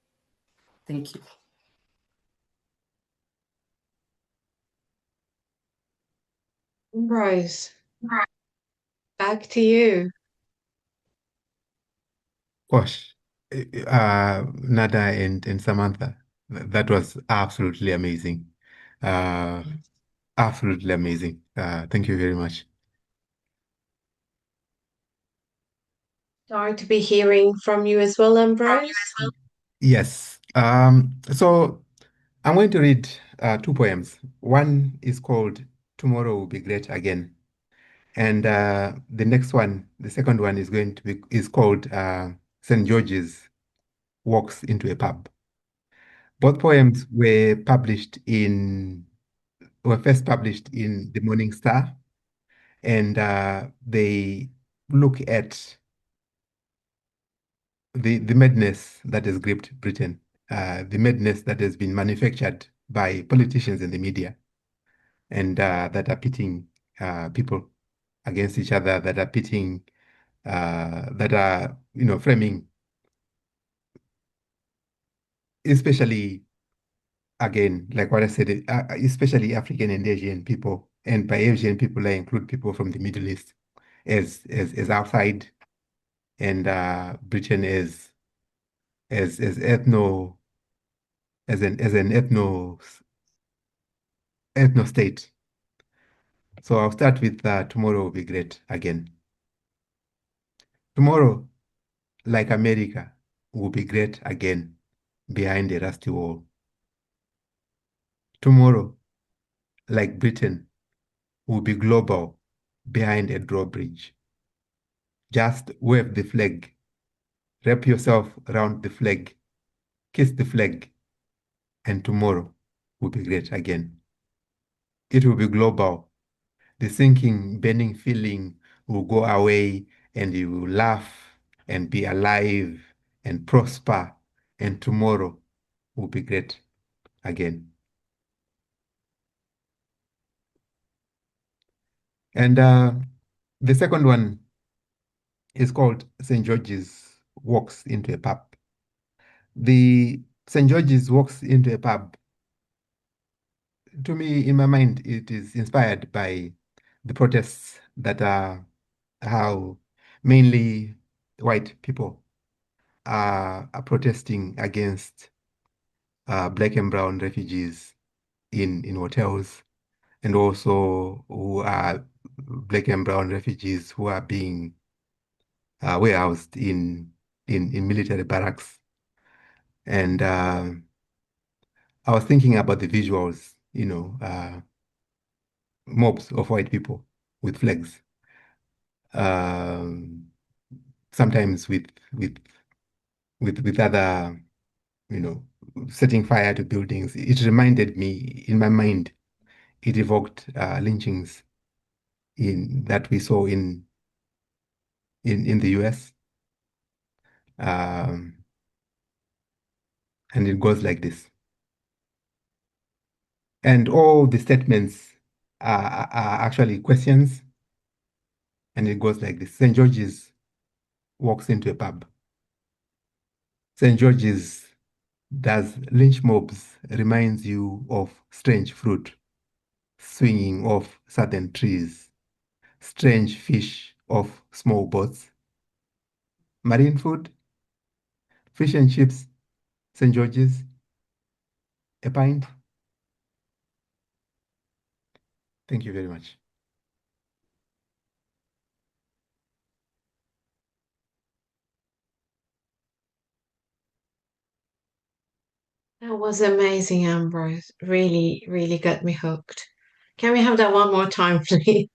Speaker 9: Thank you.
Speaker 1: Rose, back to you.
Speaker 7: Gosh, Nada and Samantha, that was absolutely amazing. Uh, Absolutely amazing. Thank you very much.
Speaker 1: Sorry to be hearing from you as well, Ambrose.
Speaker 7: Yes. So I'm going to read two poems. One is called Tomorrow Will Be Great Again. And the next one, the second one is called St. George's Walks into a Pub. Both poems were first published in the Morning Star, and they look at the madness that has gripped Britain, the madness that has been manufactured by politicians and the media, and that are pitting people against each other, that are pitting, that are, framing, especially, again, like what I said, especially African and Asian people. And by Asian people, I include people from the Middle East as outside, and Britain as ethno as an ethno state. So I'll start with Tomorrow Will Be Great Again. Tomorrow, like America, will be great again behind a rusty wall. Tomorrow, like Britain, will be global behind a drawbridge. Just wave the flag, wrap yourself around the flag, kiss the flag, and tomorrow will be great again. It will be global. The sinking, burning feeling will go away, and you will laugh and be alive and prosper, and tomorrow will be great again. And the second one is called St. George's Walks into a Pub. The St. George's Walks into a Pub, to me, in my mind, it is inspired by the protests that are how mainly white people are protesting against black and brown refugees in hotels, and also who are black and brown refugees who are being warehoused in military barracks. And I was thinking about the visuals, mobs of white people with flags, um, sometimes with other, you know, setting fire to buildings. It reminded me, in my mind, it evoked lynchings in that we saw in the US. Um, and it goes like this. And all the statements are actually questions, and it goes like this. St. George's walks into a pub. St. George's does lynch mobs reminds you of strange fruit swinging off southern trees, strange fish off small boats, marine food, fish and chips, St. George's, a pint. Thank you very much.
Speaker 1: That was amazing, Ambrose. Really, really got me hooked. Can we have that one more time, please?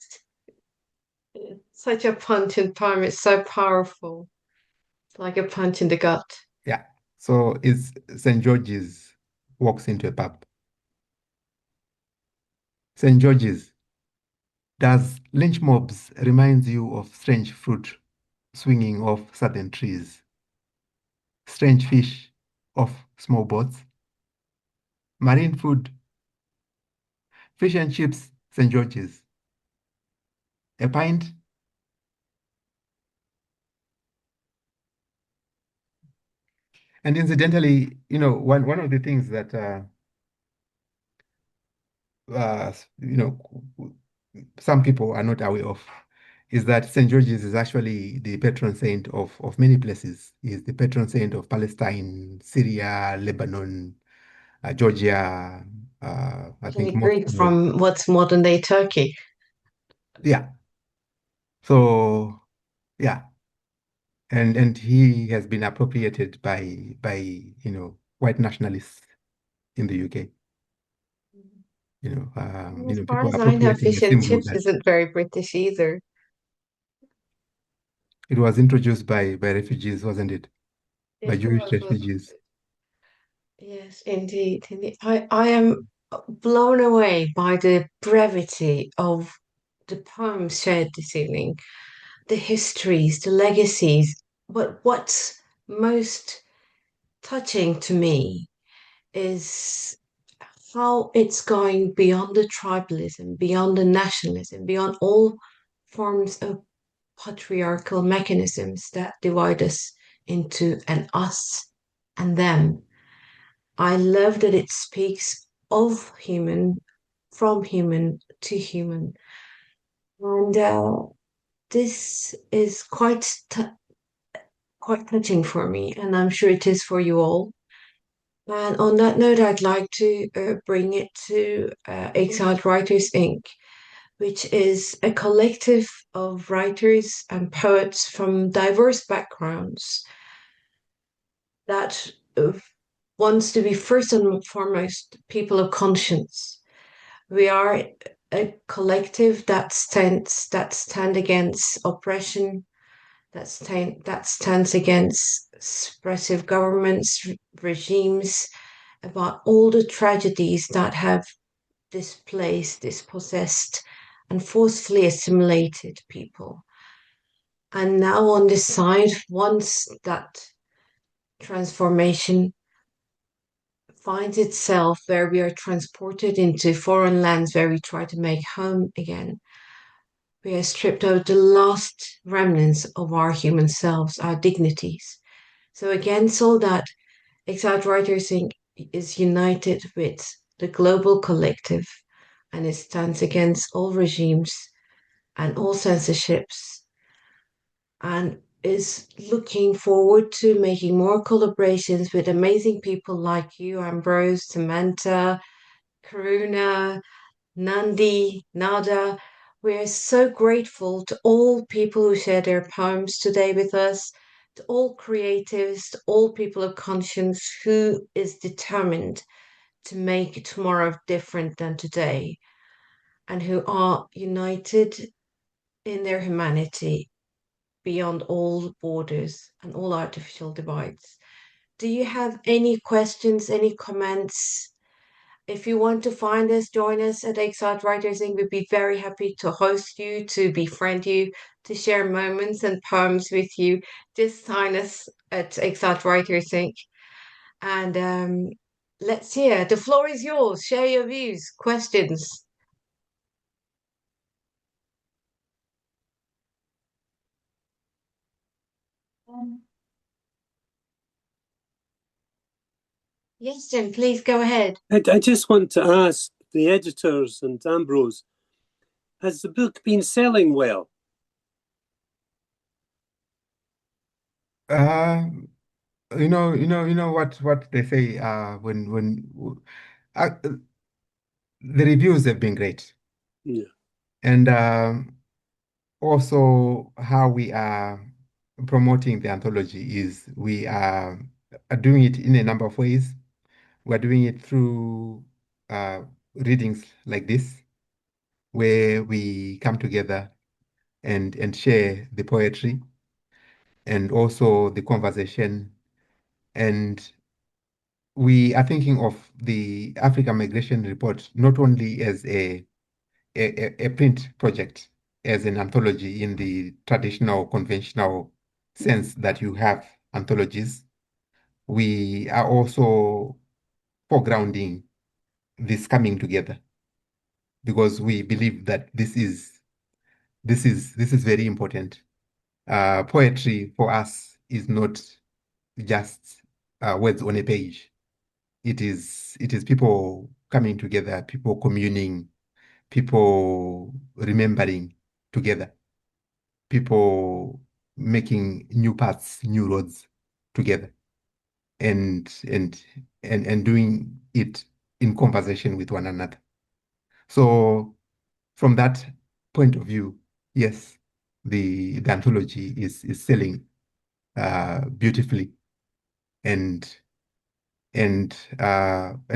Speaker 1: It's such a punch in time. It's so powerful. It's like a punch in the gut.
Speaker 7: Yeah. So it's St. George's walks into a pub. St. George's, does lynch mobs reminds you of strange fruit swinging off southern trees, strange fish off small boats, marine food, fish and chips, St. George's, a pint? And incidentally, one of the things that, uh, you know, some people are not aware of is that St. George's is actually the patron saint of many places. He is the patron saint of Palestine, Syria, Lebanon, Georgia, I think
Speaker 1: Greek from what's modern day Turkey.
Speaker 7: Yeah. So, yeah. And he has been appropriated by white nationalists in the UK.
Speaker 1: As far
Speaker 7: People
Speaker 1: as I know,
Speaker 7: appropriating a
Speaker 1: fish and
Speaker 7: symbol
Speaker 1: chips
Speaker 7: that
Speaker 1: isn't very British either.
Speaker 7: it was introduced by refugees, wasn't it? By
Speaker 1: It
Speaker 7: Jewish
Speaker 1: was, wasn't
Speaker 7: refugees.
Speaker 1: it? Yes, indeed, indeed. I am blown away by the brevity of the poems shared this evening, the histories, the legacies. But what's most touching to me is how it's going beyond the tribalism, beyond the nationalism, beyond all forms of patriarchal mechanisms that divide us into an us and them. I love that it speaks of human, from human to human. And this is quite touching for me, and I'm sure it is for you all. And on that note, I'd like to bring it to Exiled Writers Ink, which is a collective of writers and poets from diverse backgrounds that wants to be first and foremost people of conscience. We are a collective that stand against oppression, that stands against suppressive governments, regimes, about all the tragedies that have displaced, dispossessed, and forcefully assimilated people. And now on this side, once that transformation finds itself where we are transported into foreign lands where we try to make home again, we are stripped of the last remnants of our human selves, our dignities. So against all that, Exiled Writers Inc. is united with the global collective, and it stands against all regimes and all censorships, and is looking forward to making more collaborations with amazing people like you, Ambrose, Samantha, Karuna, Nandi, Nada. We're so grateful to all people who share their poems today with us, to all creatives, to all people of conscience who is determined to make tomorrow different than today, and who are united in their humanity beyond all borders and all artificial divides. Do you have any questions, any comments? If you want to find us, join us at Exiled Writers Inc. We'd be very happy to host you, to befriend you, to share moments and poems with you. Just sign us at Exiled Writers Inc. And let's hear. The floor is yours. Share your views, questions. Yes, Jim, please go ahead.
Speaker 3: I just want to ask the editors and Ambrose, has the book been selling well?
Speaker 7: You know what they say when the reviews have been great.
Speaker 3: Yeah.
Speaker 7: And also how we are promoting the anthology is we are doing it in a number of ways. We're doing it through readings like this, where we come together and share the poetry and also the conversation. And we are thinking of the Africa Migration Report not only as a print project, as an anthology in the traditional, conventional sense that you have anthologies. We are also foregrounding this coming together because we believe that this is very important. Poetry for us is not just words on a page. It is people coming together, people communing, people remembering together, people making new paths, new roads together, and doing it in conversation with one another. So from that point of view, yes, the anthology is selling beautifully, and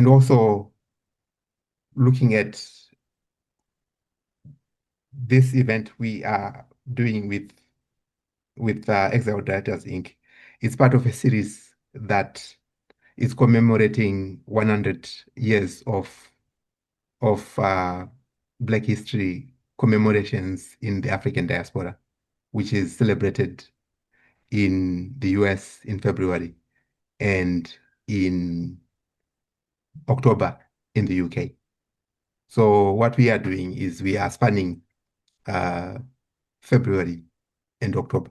Speaker 7: also looking at this event we are doing with Exiled Writers Ink. It's part of a series that is commemorating 100 years of Black history commemorations in the African diaspora, which is celebrated in the US in February and in October in the UK. So what we are doing is we are spanning February and October,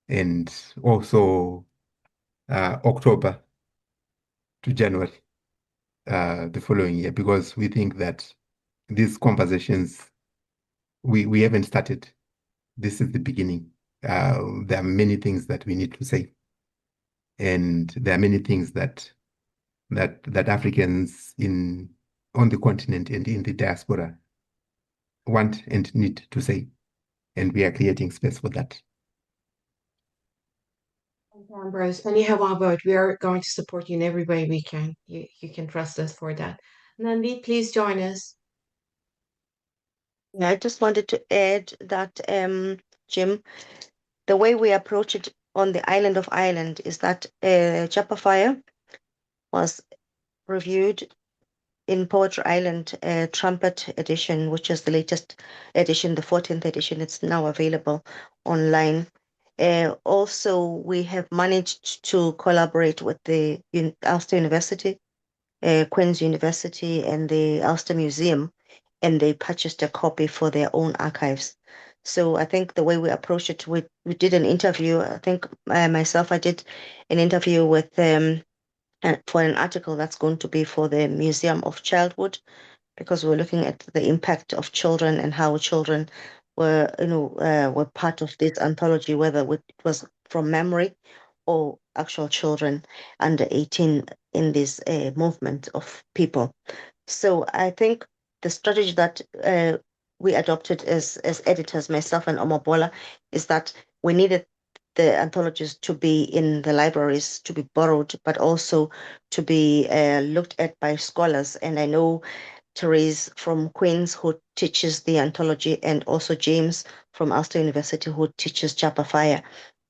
Speaker 7: and also October to January the following year, because we think that these conversations, we haven't started. This is the beginning. There are many things that we need to say, and there are many things that Africans on the continent and in the diaspora want and need to say, and we are creating space for that.
Speaker 1: Ambrose, and you have our vote. We are going to support you in every way we can. You can trust us for that. Nandi, please join us.
Speaker 6: Yeah, I just wanted to add that, Jim, the way we approach it on the island of Ireland is that Chapa Fire was reviewed in Poetry Island Trumpet edition, which is the latest edition, the 14th edition. It's now available online. Also, we have managed to collaborate with the Ulster University, Queen's University, and the Ulster Museum, and they purchased a copy for their own archives. So I think the way we approach it, we did an interview. I think myself, I did an interview with for an article that's going to be for the Museum of Childhood, because we're looking at the impact of children and how children were part of this anthology, whether it was from memory or actual children under 18 in this movement of people. So I think the strategy that we adopted as editors, myself and Omobola, is that we needed the anthologies to be in the libraries, to be borrowed, but also to be looked at by scholars. And I know Therese from Queen's, who teaches the anthology, and also James from Ulster University, who teaches Chapa Fire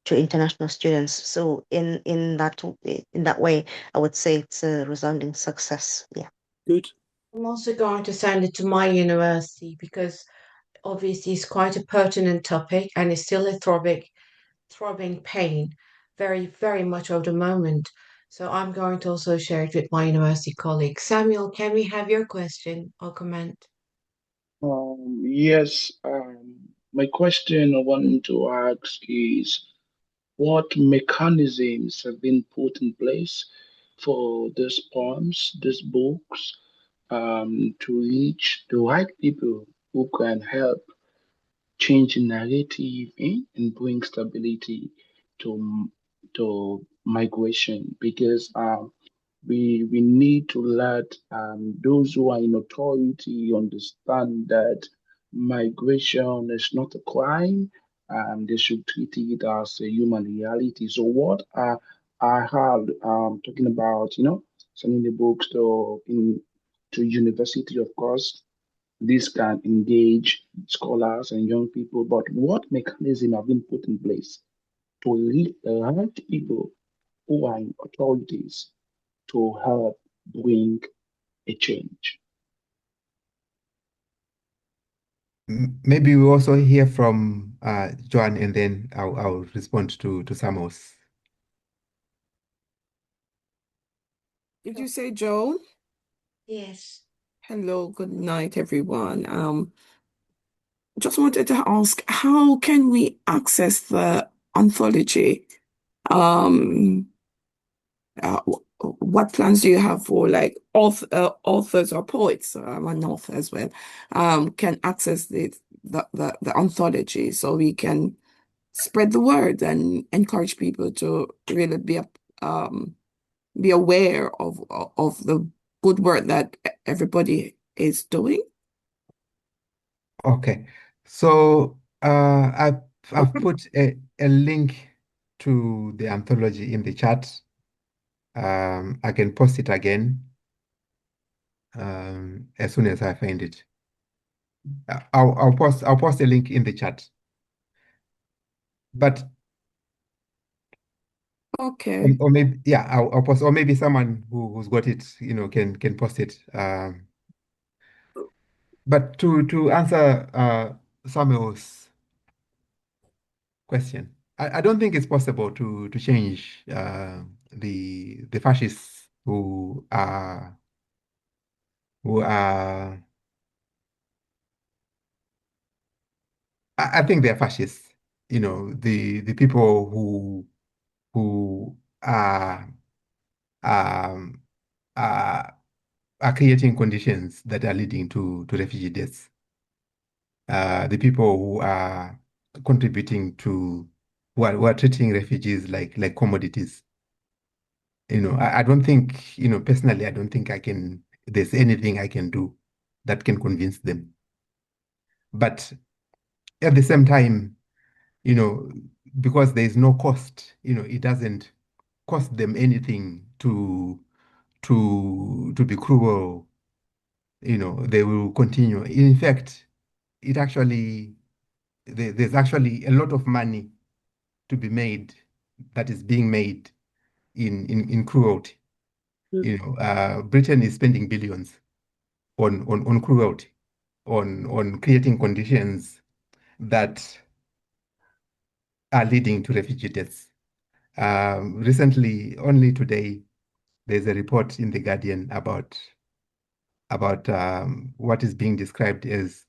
Speaker 6: to international students. So in that way, I would say it's a resounding success. Yeah.
Speaker 3: Good.
Speaker 1: I'm also going to send it to my university because obviously it's quite a pertinent topic and it's still a throbbing pain, very, very much of the moment. So I'm going to also share it with my university colleagues. Samuel, can we have your question or comment?
Speaker 4: Yes, my question I wanted to ask is what mechanisms have been put in place for these poems, these books, to reach the right people who can help change the narrative and bring stability to migration? Because we need to let those who are in authority understand that migration is not a crime. They should treat it as a human reality. So what I have talking about, sending the books to university, of course, this can engage scholars and young people, but what mechanism have been put in place to lead the right people who are in authorities to help bring a change?
Speaker 7: Maybe we also hear from Joan, and then I'll respond to Samos.
Speaker 11: Did you say Joan?
Speaker 1: Yes.
Speaker 11: Hello, good night, everyone. Just wanted to ask, how can we access the anthology? what plans do you have for like authors or poets? I'm an author as well. Can access the anthology so we can spread the word and encourage people to really be aware of the good work that everybody is doing.
Speaker 7: Okay, so I've put a link to the anthology in the chat. I can post it again as soon as I find it. I'll post a link in the chat. But
Speaker 11: okay,
Speaker 7: or maybe yeah, I'll post, or maybe someone who's got it, can post it. But to answer Samuel's question, I don't think it's possible to change the fascists who are I think they're fascists. The people who um, are are creating conditions that are leading to refugee deaths. The people who are contributing to who are treating refugees like commodities. I don't think, personally, I don't think there's anything I can do that can convince them. But at the same time, you know, because there is no cost, it doesn't cost them anything to be cruel. They will continue. In fact, there's actually a lot of money to be made that is being made in cruelty. Britain is spending billions on cruelty, on creating conditions that are leading to refugee deaths. Recently, only today, there's a report in The Guardian about what is being described as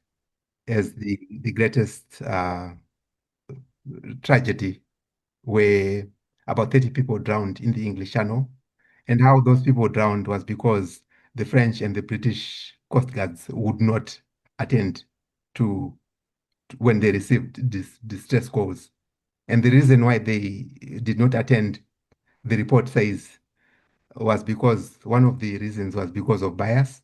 Speaker 7: the greatest tragedy, where about 30 people drowned in the English Channel. And how those people drowned was because the French and the British Coast Guards would not attend to when they received distress calls. And the reason why they did not attend, the report says, was because one of the reasons was because of bias.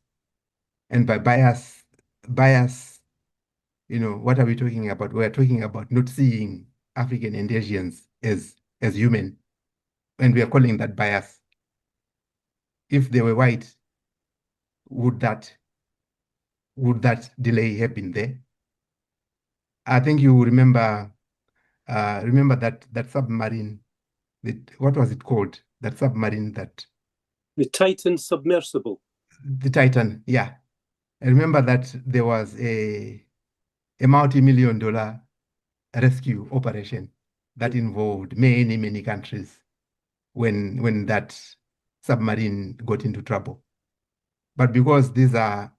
Speaker 7: And by bias, what are we talking about? We're talking about not seeing African and Asians as human. And we are calling that bias. If they were white, would that delay have been there? I think you remember that submarine. What was it called? That submarine
Speaker 3: the Titan submersible.
Speaker 7: The Titan, yeah. I remember that there was a multi-million-dollar rescue operation that involved many, many countries when that submarine got into trouble. But because these are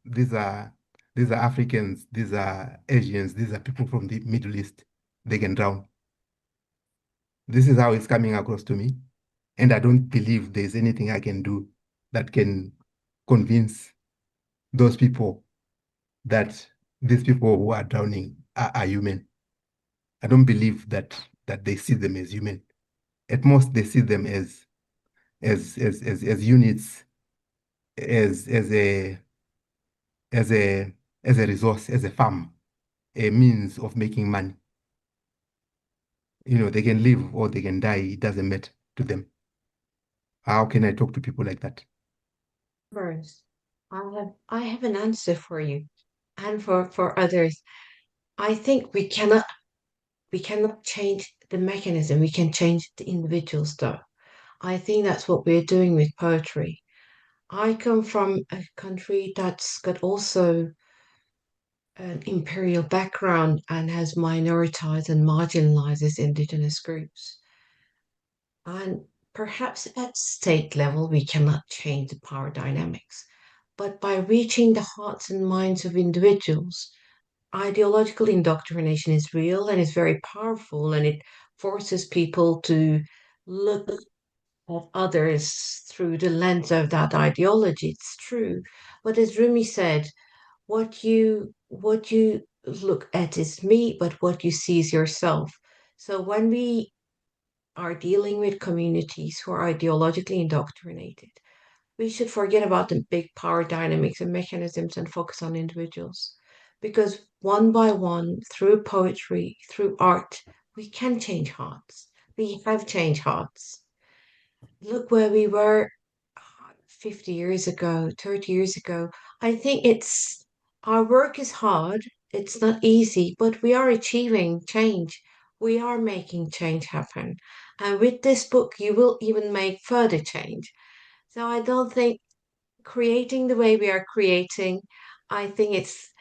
Speaker 7: Africans, these are Asians, these are people from the Middle East, they can drown. This is how it's coming across to me. And I don't believe there's anything I can do that can convince those people that these people who are drowning are human. I don't believe that they see them as human. At most, they see them as units, as a resource, as a farm, a means of making money. They can live or they can die. It doesn't matter to them. How can I talk to people like that?
Speaker 1: First, I have an answer for you and for others. I think we cannot change the mechanism. We can change the individual stuff. I think that's what we're doing with poetry. I come from a country that's got also an imperial background and has minoritized and marginalized indigenous groups. And perhaps at state level, we cannot change the power dynamics. But by reaching the hearts and minds of individuals, ideological indoctrination is real and is very powerful, and it forces people to look of others through the lens of that ideology. It's true. But as Rumi said, what you look at is me, but what you see is yourself. So when we are dealing with communities who are ideologically indoctrinated, we should forget about the big power dynamics and mechanisms and focus on individuals. Because one by one, through poetry, through art, we can change hearts. We have changed hearts. Look where we were 50 years ago, 30 years ago. I think our work is hard. It's not easy, but we are achieving change. We are making change happen. And with this book, you will even make further change. So I don't think creating the way we are creating, I think it's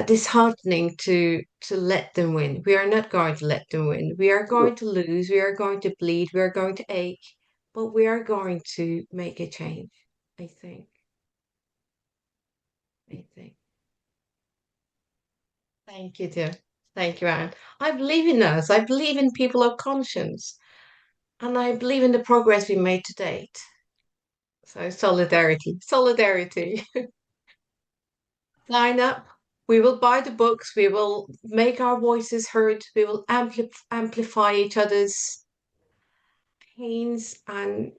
Speaker 1: disheartening to let them win. We are not going to let them win. We are going to lose. We are going to bleed. We are going to ache, but we are going to make a change. I think. I think. Thank you, dear. Thank you, Anne. I believe in us. I believe in people of conscience, and I believe in the progress we made to date. So solidarity, solidarity. Line up. We will buy the books. We will make our voices heard. We will amplify each other's pains and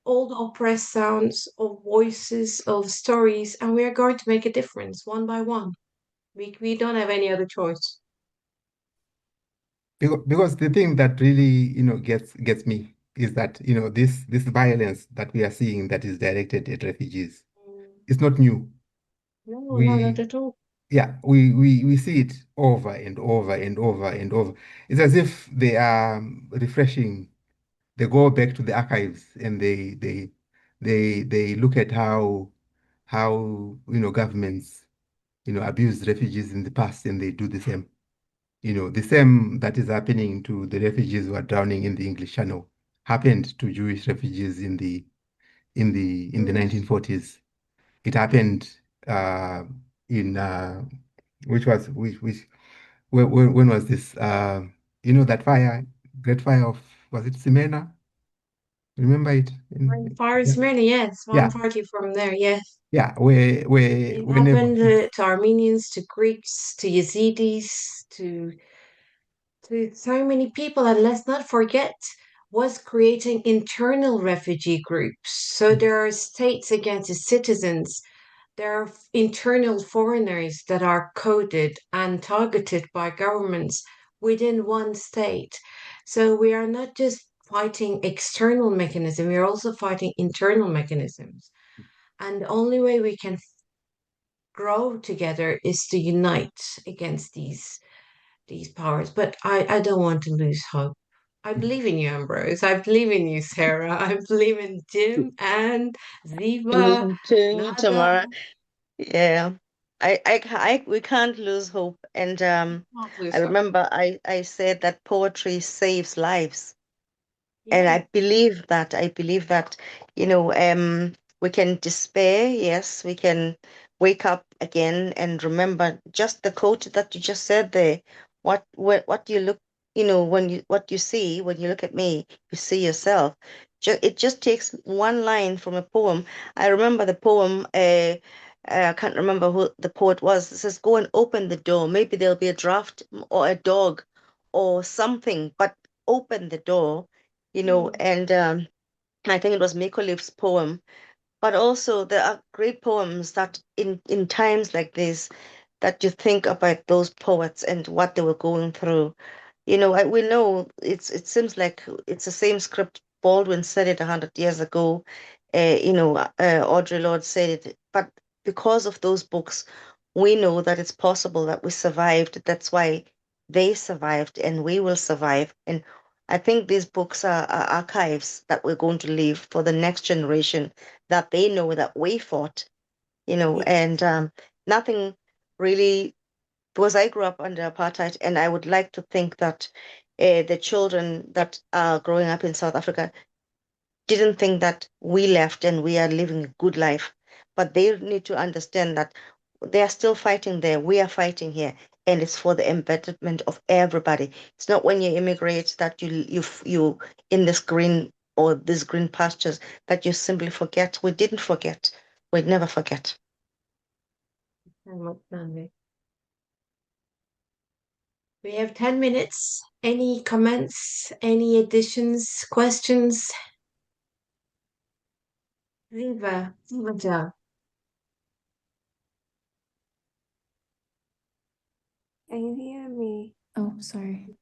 Speaker 1: all the oppressed sounds of voices of stories, and we are going to make a difference one by one. We don't have any other choice.
Speaker 7: Because the thing that really, gets me is that, this violence that we are seeing that is directed at refugees, it's not new.
Speaker 1: No, not
Speaker 7: We
Speaker 1: at all.
Speaker 7: Yeah, we see it over and over and over and over. It's as if they are refreshing. They go back to the archives and they look at how governments abused refugees in the past, and they do the same. The same that is happening to the refugees who are drowning in the English Channel happened to Jewish refugees in the 1940s. It happened in which when was this? That fire, great fire of, was it Simena? Remember it?
Speaker 1: Fires
Speaker 7: Yeah,
Speaker 1: many, yes. One
Speaker 7: yeah,
Speaker 1: party from there, yes.
Speaker 7: yeah. Where
Speaker 1: It
Speaker 7: whenever
Speaker 1: happened to Armenians, to Greeks, to Yazidis, to so many people. And let's not forget, was creating internal refugee groups. So there are states against the citizens. There are internal foreigners that are coded and targeted by governments within one state. So we are not just fighting external mechanisms, we are also fighting internal mechanisms. And the only way we can grow together is to unite against these powers. But I don't want to lose hope. I believe in you, Ambrose. I believe in you, Sarah. I believe in Jim and Ziva,
Speaker 6: Me too,
Speaker 1: Nada.
Speaker 6: Tamara. Yeah. We can't lose hope. And
Speaker 1: Not
Speaker 6: I
Speaker 1: lose hope.
Speaker 6: remember I said that poetry saves lives. And
Speaker 1: Yeah.
Speaker 6: I believe that, we can despair, yes, we can wake up again and remember just the quote that you just said there. What you look, what you see when you look at me, you see yourself. It just takes one line from a poem. I remember the poem, I can't remember who the poet was. It says, "Go and open the door. Maybe there'll be a draft or a dog or something, but open the door." And I think it was Mikoliv's poem. But also there are great poems that in times like this, that you think about those poets and what they were going through. We know it seems like it's the same script. Baldwin said it 100 years ago. Audre Lorde said it. But because of those books, we know that it's possible that we survived. That's why they survived, and we will survive. And I think these books are archives that we're going to leave for the next generation, that they know that we fought. And nothing really, because I grew up under apartheid, and I would like to think that the children that are growing up in South Africa didn't think that we left and we are living a good life. But they need to understand that they are still fighting there. We are fighting here. and it's for the embetterment of everybody. It's not when you immigrate that you in this green or these green pastures that you simply forget. We didn't forget. We'd never forget.
Speaker 1: We have 10 minutes. Any comments, any additions, questions? Ziva,
Speaker 12: Can you hear me?
Speaker 13: Oh, sorry.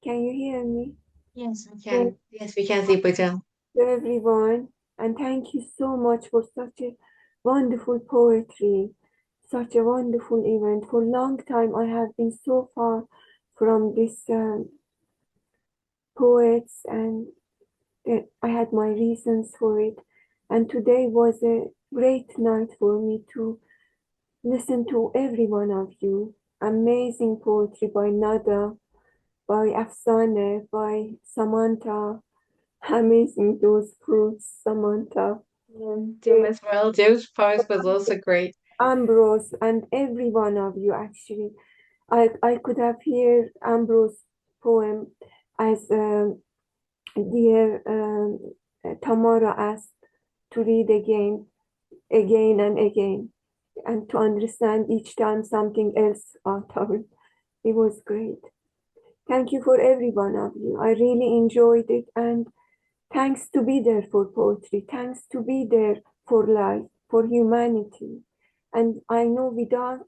Speaker 12: Can you hear me?
Speaker 1: Yes, we can. Yes, we can, Ziva.
Speaker 12: To everyone, and thank you so much for such a wonderful poetry, such a wonderful event. For a long time, I have been so far from these poets, and I had my reasons for it. And today was a great night for me to listen to every one of you. Amazing poetry by Nada, by Afsaneh, by Samantha. Amazing those fruits, Samantha.
Speaker 1: Jim as well. Jim's post was also great.
Speaker 12: Ambrose and every one of you actually. I could have heard Ambrose's poem as dear Tamara asked to read again and again, and to understand each time something else out of it. It was great. Thank you for every one of you. I really enjoyed it, and thanks to be there for poetry. Thanks to be there for life, for humanity. And I know without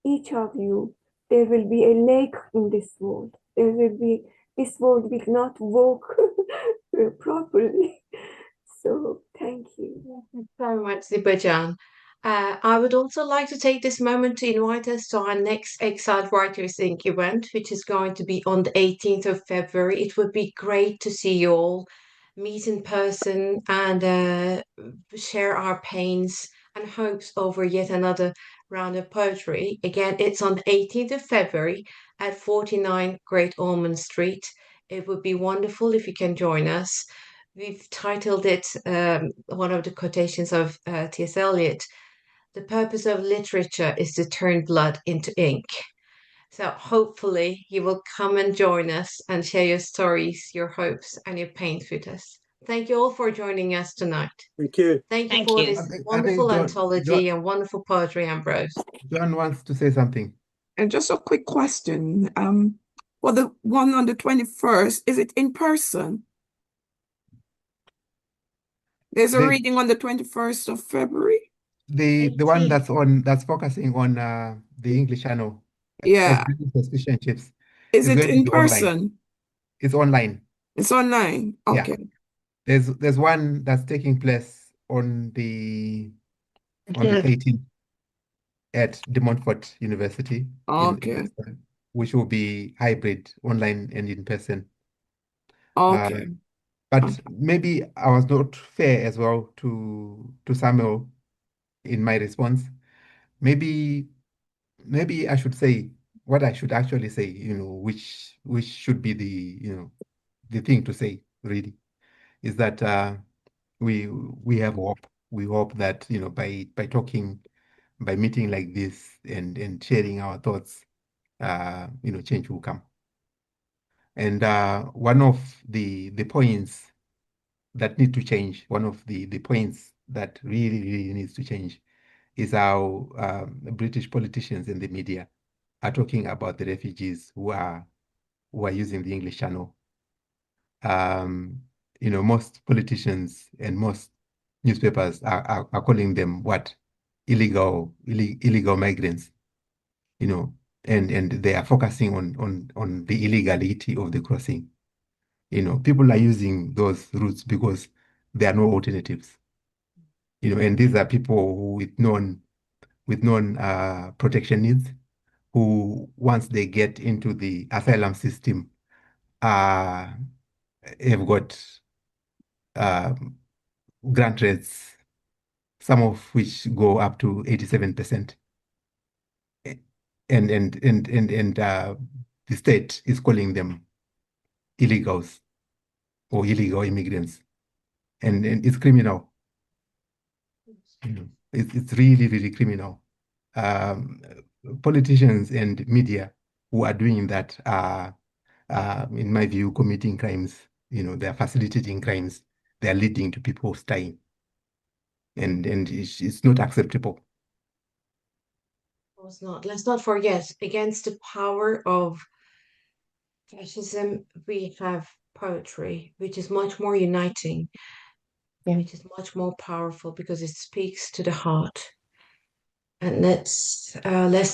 Speaker 12: each of you, there will be a lake in this world. This world will not walk properly. So thank you.
Speaker 1: Thank you so much, Zibajan. I would also like to take this moment to invite us to our next Exiled Writers Ink event, which is going to be on the 18th of February. It would be great to see you all, meet in person, and share our pains and hopes over yet another round of poetry. Again, it's on the 18th of February at 49 Great Ormond Street. It would be wonderful if you can join us. We've titled it one of the quotations of T.S. Eliot. The purpose of literature is to turn blood into ink. So hopefully you will come and join us and share your stories, your hopes, and your pains with us. Thank you all for joining us tonight.
Speaker 3: Thank you.
Speaker 1: Thank you
Speaker 8: Thank
Speaker 1: for
Speaker 8: you.
Speaker 1: this
Speaker 7: I think
Speaker 1: wonderful
Speaker 7: John,
Speaker 1: anthology and wonderful poetry, Ambrose.
Speaker 7: John wants to say something.
Speaker 11: And just a quick question. For the one on the 21st, is it in person? There's a
Speaker 7: The
Speaker 11: reading on the 21st of February.
Speaker 7: the one that's focusing on the English channel of
Speaker 11: Yeah.
Speaker 7: British Suspicion Chips
Speaker 11: Is
Speaker 7: is
Speaker 11: it
Speaker 7: going to
Speaker 11: in
Speaker 7: be online.
Speaker 11: person?
Speaker 7: It's online.
Speaker 11: It's online.
Speaker 7: Yeah.
Speaker 11: Okay.
Speaker 7: There's one that's taking place on the 18th at De Montfort University in
Speaker 11: Okay.
Speaker 7: Leicester, which will be hybrid, online and in person.
Speaker 11: Okay.
Speaker 7: But maybe I was not fair as well to Samuel in my response. Maybe I should say what I should actually say, which should be the thing to say really, is that we have hope. We hope that by talking, by meeting like this and sharing our thoughts, change will come. And one of the points that need to change, one of the points that really needs to change is how British politicians and the media are talking about the refugees who are using the English Channel. Most politicians and most newspapers are calling them what? Illegal migrants, and they are focusing on the illegality of the crossing. People are using those routes because there are no alternatives. And these are people who with known protection needs, who once they get into the asylum system have got grant rates, some of which go up to 87%. And the state is calling them illegals or illegal immigrants, and it's criminal. It's really criminal. politicians and media who are doing that are, in my view, committing crimes. They are facilitating crimes. They are leading to people dying. And it's not acceptable.
Speaker 1: Of course not. Let's not forget, against the power of fascism, we have poetry, which is much more uniting, which is much more powerful because it speaks to the heart. And let's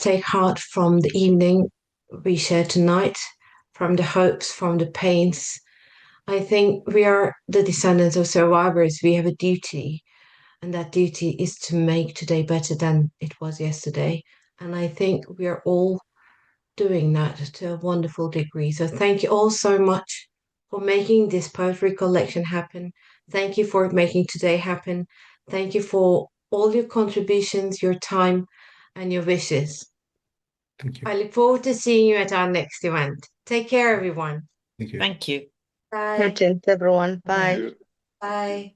Speaker 1: take heart from the evening we shared tonight, from the hopes, from the pains. I think we are the descendants of survivors. We have a duty, and that duty is to make today better than it was yesterday. And I think we are all doing that to a wonderful degree. So thank you all so much for making this poetry collection happen. Thank you for making today happen. Thank you for all your contributions, your time, and your wishes.
Speaker 7: Thank you.
Speaker 1: I look forward to seeing you at our next event. Take care, everyone.
Speaker 7: Thank you.
Speaker 8: Thank you.
Speaker 1: Bye.
Speaker 6: Greetings, everyone. Bye.
Speaker 1: Bye.